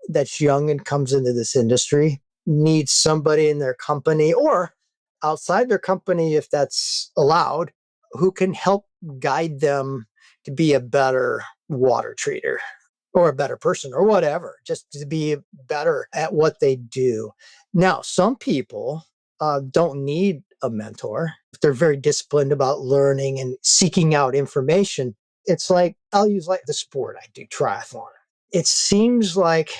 that's young and comes into this industry needs somebody in their company or outside their company, if that's allowed, who can help guide them to be a better water treater or a better person or whatever, just to be better at what they do. Now, some people don't need a mentor. If they're very disciplined about learning and seeking out information, it's like, I'll use like the sport I do, triathlon. It seems like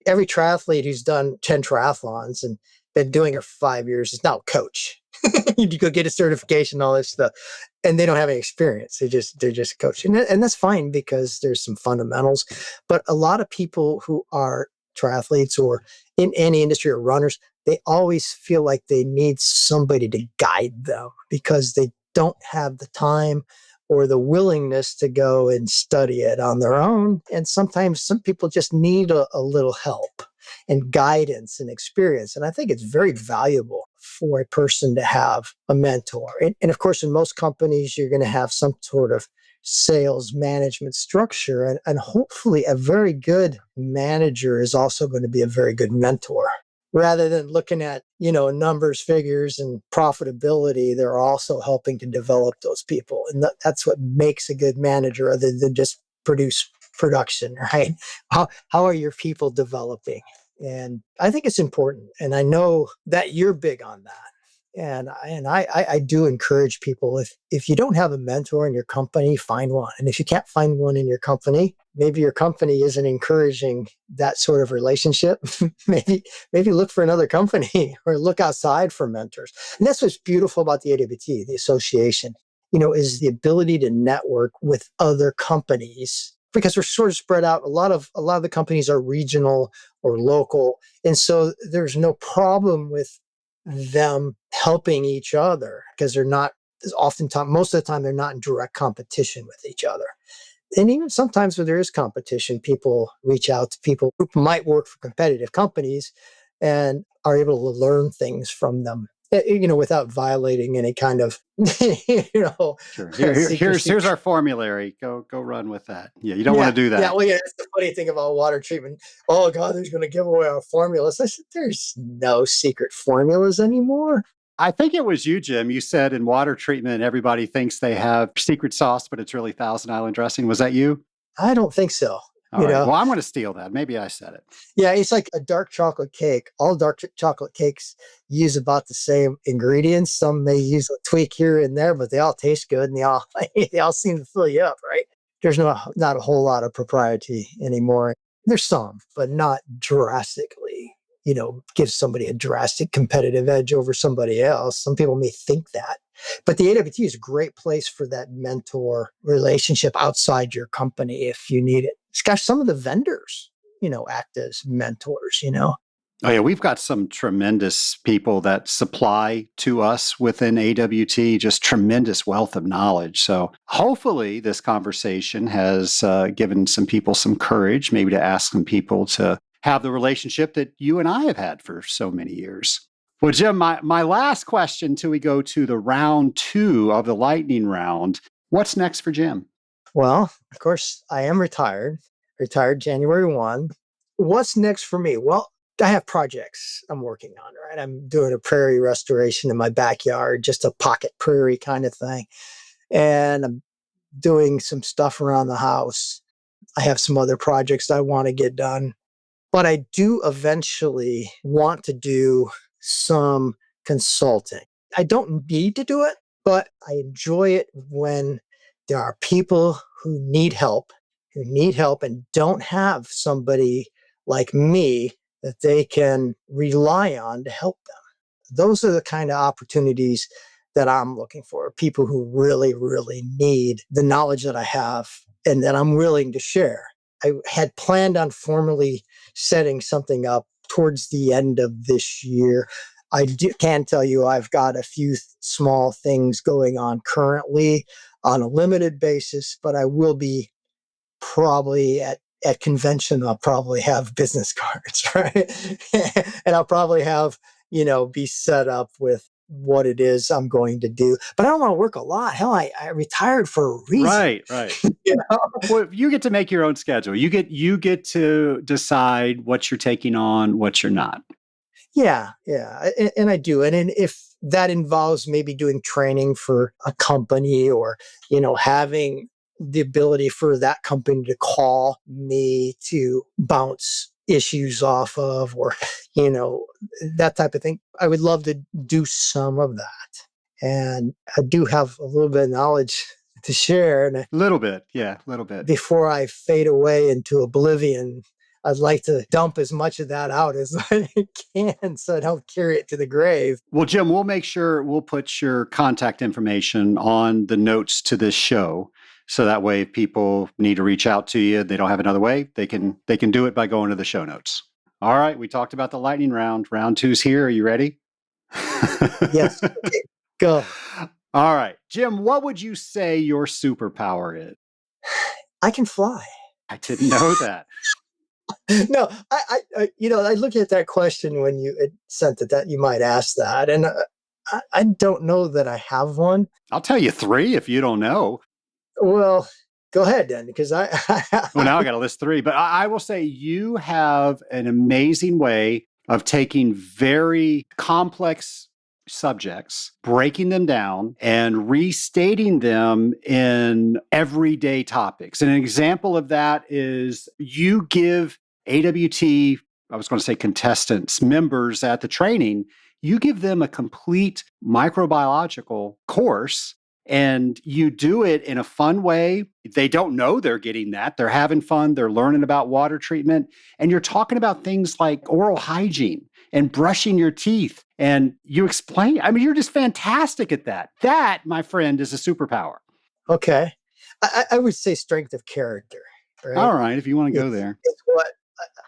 every triathlete who's done 10 triathlons and been doing it for 5 years is now a coach. You go get a certification, all this stuff, and they don't have any experience. They're just coaching, and that's fine because there's some fundamentals. But a lot of people who are triathletes or in any industry or runners, they always feel like they need somebody to guide them because they don't have the time or the willingness to go and study it on their own. And sometimes some people just need a little help and guidance and experience. And I think it's very valuable for a person to have a mentor. And of course, in most companies, you're going to have some sort of sales management structure. And hopefully a very good manager is also going to be a very good mentor. Rather than looking at, numbers, figures, and profitability, they're also helping to develop those people. And that's what makes a good manager other than just production, right? How are your people developing? And I think it's important. And I know that you're big on that. And I do encourage people, if you don't have a mentor in your company, find one. And if you can't find one in your company, maybe your company isn't encouraging that sort of relationship. maybe look for another company or look outside for mentors. And that's what's beautiful about the AWT, the association, is the ability to network with other companies because we're sort of spread out. A lot of the companies are regional or local. And so there's no problem with them helping each other because they're not most of the time, they're not in direct competition with each other. And even sometimes when there is competition, people reach out to people who might work for competitive companies and are able to learn things from them, without violating any kind of, Sure. Here's our formulary. Go run with that. Yeah, you don't want to do that. Yeah, well, that's the funny thing about water treatment. Oh, God, who's going to give away our formulas? I said, there's no secret formulas anymore. I think it was you, Jim. You said in water treatment, everybody thinks they have secret sauce, but it's really Thousand Island dressing. Was that you? I don't think so. All right. Well, I'm going to steal that. Maybe I said it. Yeah, it's like a dark chocolate cake. All dark chocolate cakes use about the same ingredients. Some may use a tweak here and there, but they all taste good and they all seem to fill you up, right? There's not a whole lot of propriety anymore. There's some, but not drastically, give somebody a drastic competitive edge over somebody else. Some people may think that. But the AWT is a great place for that mentor relationship outside your company if you need it. Gosh, some of the vendors, act as mentors, Oh, yeah, we've got some tremendous people that supply to us within AWT, just tremendous wealth of knowledge. So hopefully this conversation has given some people some courage, maybe to ask some people to have the relationship that you and I have had for so many years. Well, Jim, my last question till we go to the round 2 of the lightning round. What's next for Jim? Well, of course, I am retired January 1. What's next for me? Well, I have projects I'm working on, right? I'm doing a prairie restoration in my backyard, just a pocket prairie kind of thing. And I'm doing some stuff around the house. I have some other projects I want to get done. But I do eventually want to do some consulting. I don't need to do it, but I enjoy it when there are people who need help and don't have somebody like me that they can rely on to help them. Those are the kind of opportunities that I'm looking for. People who really, really need the knowledge that I have and that I'm willing to share. I had planned on formally setting something up towards the end of this year. Can tell you I've got a few small things going on currently on a limited basis, but I will be probably at convention. I'll probably have business cards, right? And I'll probably have, be set up with what it is I'm going to do. But I don't want to work a lot. Hell, I retired for a reason. Right. You know? Well, you get to make your own schedule. You get to decide what you're taking on, what you're not. Yeah. And I do. And if that involves maybe doing training for a company or, having the ability for that company to call me to bounce issues off of, or, that type of thing, I would love to do some of that. And I do have a little bit of knowledge to share. And A little bit. Yeah, a little bit. before I fade away into oblivion, I'd like to dump as much of that out as I can so I don't carry it to the grave. Well, Jim, we'll make sure we'll put your contact information on the notes to this show. So that way, if people need to reach out to you, they don't have another way, they can do it by going to the show notes. All right, we talked about the lightning round. Round 2's here. Are you ready? Yes. Okay, go. All right. Jim, what would you say your superpower is? I can fly. I didn't know that. No, I looked at that question when you had sent it, that you might ask that. And I don't know that I have one. I'll tell you 3 if you don't know. Well, go ahead then, because Well, now I got to list 3. But I will say you have an amazing way of taking very complex subjects, breaking them down, and restating them in everyday topics. And an example of that is you give AWT, I was going to say contestants, members at the training, you give them a complete microbiological course. And you do it in a fun way. They don't know they're getting that. They're having fun. They're learning about water treatment. And you're talking about things like oral hygiene and brushing your teeth. And you explain, you're just fantastic at that. That, my friend, is a superpower. Okay. I would say strength of character. Right? All right, if you want to go there. It's what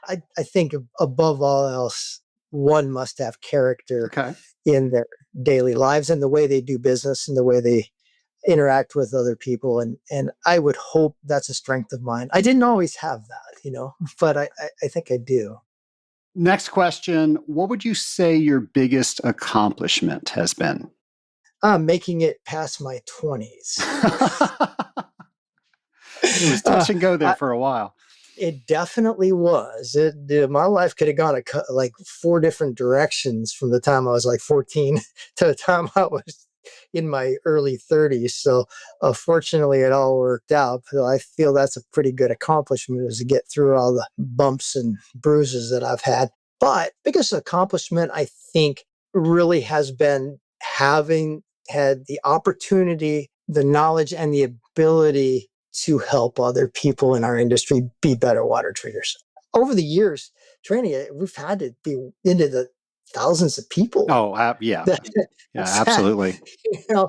I think above all else, one must have character in their daily lives and the way they do business and the way they interact with other people. And I would hope that's a strength of mine. I didn't always have that, but I think I do. Next question. What would you say your biggest accomplishment has been? Making it past my 20s. It was touch and go there for a while. It definitely was. My life could have gone like 4 different directions from the time I was like 14 to the time I was in my early 30s. So fortunately, it all worked out. So I feel that's a pretty good accomplishment, is to get through all the bumps and bruises that I've had. But biggest accomplishment, I think, really has been having had the opportunity, the knowledge, and the ability to help other people in our industry be better water treaters. Over the years, training, we've had to be into the thousands of people. Oh, yeah. Yeah, absolutely. And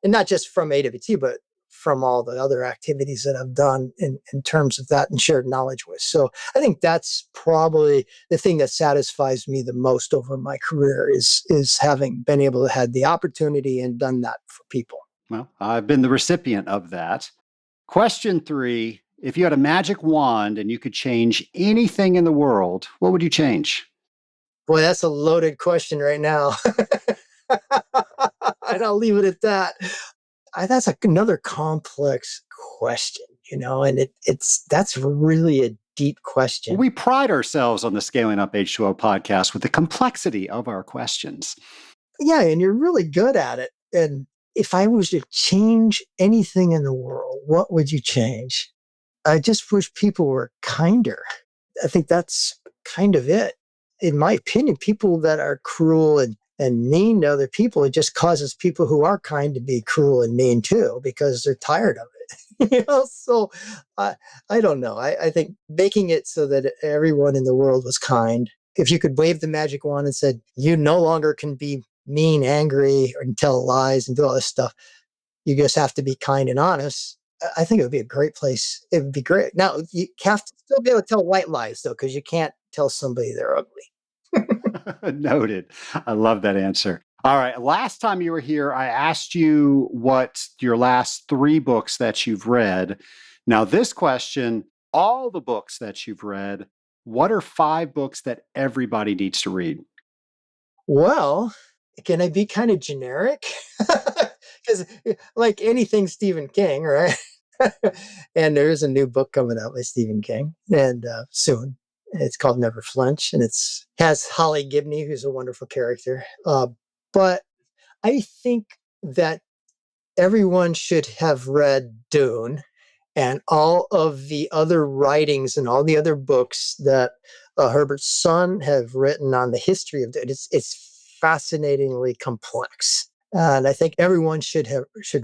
not just from AWT, but from all the other activities that I've done in terms of that and shared knowledge with. So I think that's probably the thing that satisfies me the most over my career is having been able to have the opportunity and done that for people. Well, I've been the recipient of that. Question 3, if you had a magic wand and you could change anything in the world, what would you change? Boy, that's a loaded question right now. And I'll leave it at that. That's another complex question, and that's really a deep question. Well, we pride ourselves on the Scaling Up H2O podcast with the complexity of our questions. Yeah, and you're really good at it. And if I was to change anything in the world, what would you change? I just wish people were kinder. I think that's kind of it. In my opinion, people that are cruel and mean to other people, it just causes people who are kind to be cruel and mean too, because they're tired of it. So I don't know. I think making it so that everyone in the world was kind. If you could wave the magic wand and said, you no longer can be mean, angry, and tell lies and do all this stuff, you just have to be kind and honest, I think it would be a great place. It would be great. Now, you have to still be able to tell white lies, though, because you can't tell somebody they're ugly. Noted. I love that answer. All right. Last time you were here, I asked you what your last 3 books that you've read. Now, this question, all the books that you've read, what are 5 books that everybody needs to read? Well, can I be kind of generic? Because, like anything Stephen King, right? And there's a new book coming out by Stephen King, and soon. It's called Never Flinch, and it's has Holly Gibney, who's a wonderful character. But I think that everyone should have read Dune and all of the other writings and all the other books that Herbert Sun have written on the history of it. It's fascinatingly complex, and I think everyone should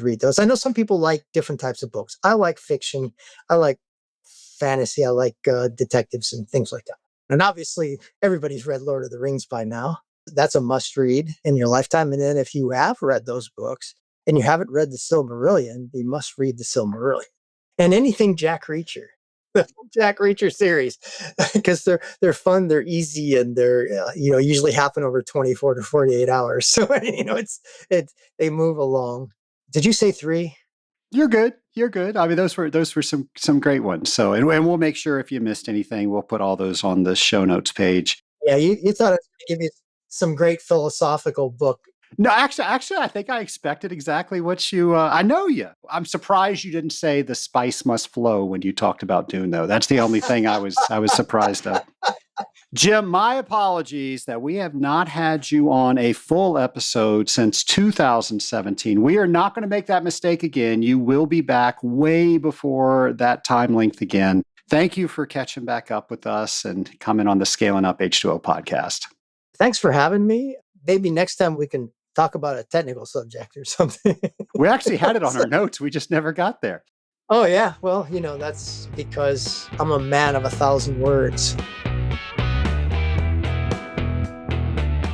read those. I know some people like different types of books. I like fiction. I like fantasy. I like detectives and things like that. And obviously, everybody's read Lord of the Rings by now. That's a must read in your lifetime. And then if you have read those books and you haven't read the Silmarillion, you must read the Silmarillion and anything Jack Reacher, the Jack Reacher series, because they're fun, they're easy, and they're usually happen over 24 to 48 hours. So it's they move along. Did you say 3? You're good. You're good. I mean, those were some great ones. So, and we'll make sure if you missed anything, we'll put all those on the show notes page. Yeah, you thought it was going to give you some great philosophical book. No, actually, I think I expected exactly what you. I know you. I'm surprised you didn't say the spice must flow when you talked about Dune, though. That's the only thing I was surprised of. Jim, my apologies that we have not had you on a full episode since 2017. We are not going to make that mistake again. You will be back way before that time length again. Thank you for catching back up with us and coming on the Scaling Up H2O podcast. Thanks for having me. Maybe next time we can talk about a technical subject or something. We actually had it on our notes. We just never got there. Oh, yeah. Well, that's because I'm a man of 1,000 words.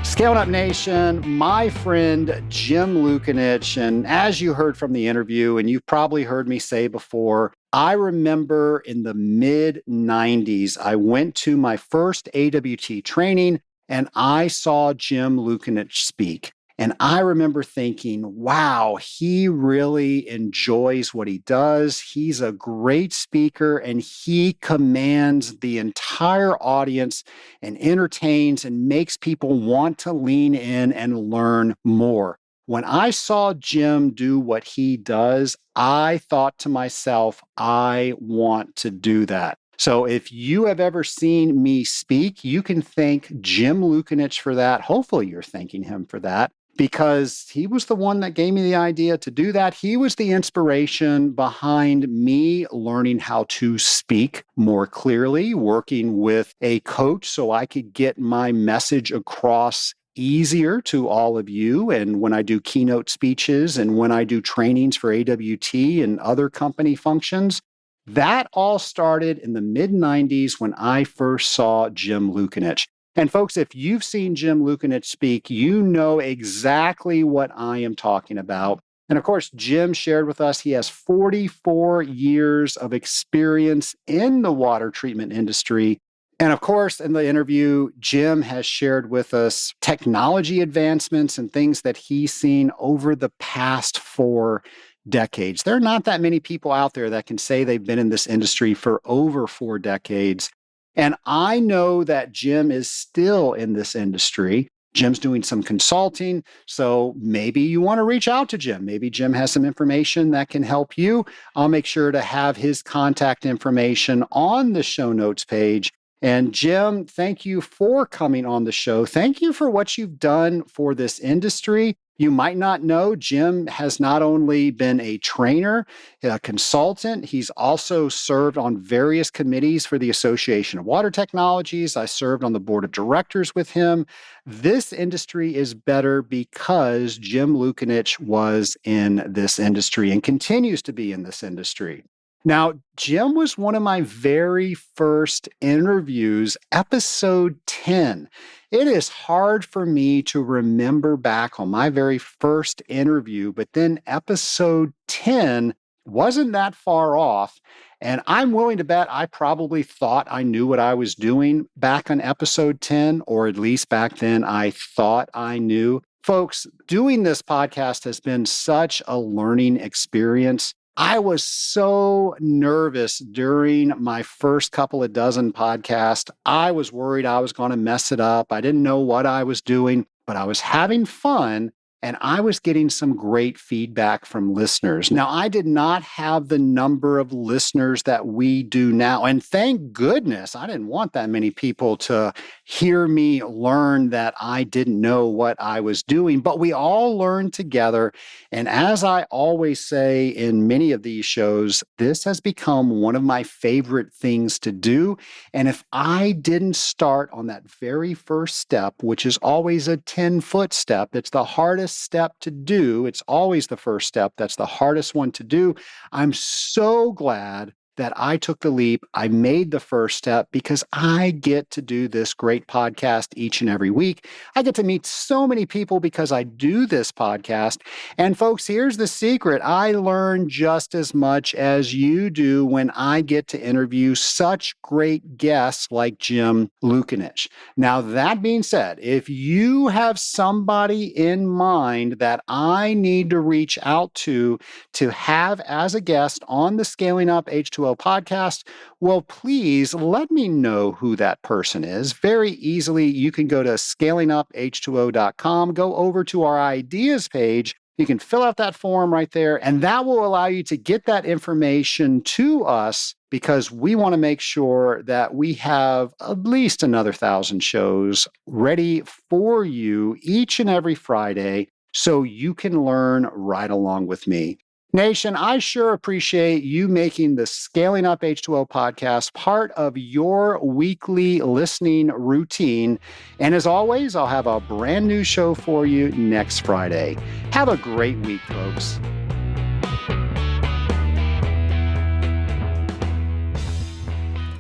Scaling Up Nation, my friend Jim Lukanich, and as you heard from the interview, and you've probably heard me say before, I remember in the mid-90s, I went to my first AWT training, and I saw Jim Lukanich speak. And I remember thinking, wow, he really enjoys what he does. He's a great speaker and he commands the entire audience and entertains and makes people want to lean in and learn more. When I saw Jim do what he does, I thought to myself, I want to do that. So if you have ever seen me speak, you can thank Jim Lukanich for that. Hopefully you're thanking him for that, because he was the one that gave me the idea to do that. He was the inspiration behind me learning how to speak more clearly, working with a coach so I could get my message across easier to all of you. And when I do keynote speeches and when I do trainings for AWT and other company functions, that all started in the mid-90s when I first saw Jim Lukanich. And folks, if you've seen Jim Lukanich speak, you know exactly what I am talking about. And of course, Jim shared with us he has 44 years of experience in the water treatment industry. And of course, in the interview, Jim has shared with us technology advancements and things that he's seen over the past 4 decades. There are not that many people out there that can say they've been in this industry for over 4 decades. And I know that Jim is still in this industry. Jim's doing some consulting. So maybe you want to reach out to Jim. Maybe Jim has some information that can help you. I'll make sure to have his contact information on the show notes page. And Jim, thank you for coming on the show. Thank you for what you've done for this industry. You might not know, Jim has not only been a trainer, a consultant, he's also served on various committees for the Association of Water Technologies. I served on the board of directors with him. This industry is better because Jim Lukanich was in this industry and continues to be in this industry. Now, Jim was one of my very first interviews, episode 10. It is hard for me to remember back on my very first interview, but then episode 10 wasn't that far off. And I'm willing to bet I probably thought I knew what I was doing back on episode 10, or at least back then I thought I knew. Folks, doing this podcast has been such a learning experience. I was so nervous during my first couple of dozen podcasts. I was worried I was going to mess it up. I didn't know what I was doing, but I was having fun. And I was getting some great feedback from listeners. Now, I did not have the number of listeners that we do now. And thank goodness, I didn't want that many people to hear me learn that I didn't know what I was doing. But we all learned together. And as I always say in many of these shows, this has become one of my favorite things to do. And if I didn't start on that very first step, which is always a 10-foot step, it's the hardest step to do. It's always the first step. That's the hardest one to do. I'm so glad that I took the leap. I made the first step because I get to do this great podcast each and every week. I get to meet so many people because I do this podcast. And folks, here's the secret. I learn just as much as you do when I get to interview such great guests like Jim Lukanich. Now, that being said, if you have somebody in mind that I need to reach out to have as a guest on the Scaling Up H2O podcast, well, please let me know who that person is. Very easily, you can go to scalinguph2o.com, go over to our ideas page. You can fill out that form right there, and that will allow you to get that information to us because we want to make sure that we have at least another 1,000 shows ready for you each and every Friday so you can learn right along with me. Nation, I sure appreciate you making the Scaling Up H2O podcast part of your weekly listening routine. And as always, I'll have a brand new show for you next Friday. Have a great week, folks.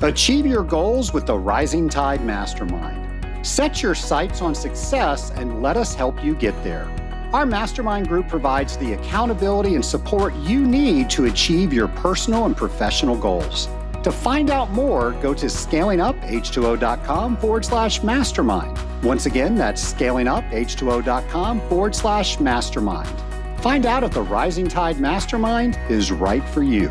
Achieve your goals with the Rising Tide Mastermind. Set your sights on success and let us help you get there. Our mastermind group provides the accountability and support you need to achieve your personal and professional goals. To find out more, go to scalinguph2o.com/mastermind. Once again, that's scalinguph2o.com/mastermind. Find out if the Rising Tide Mastermind is right for you.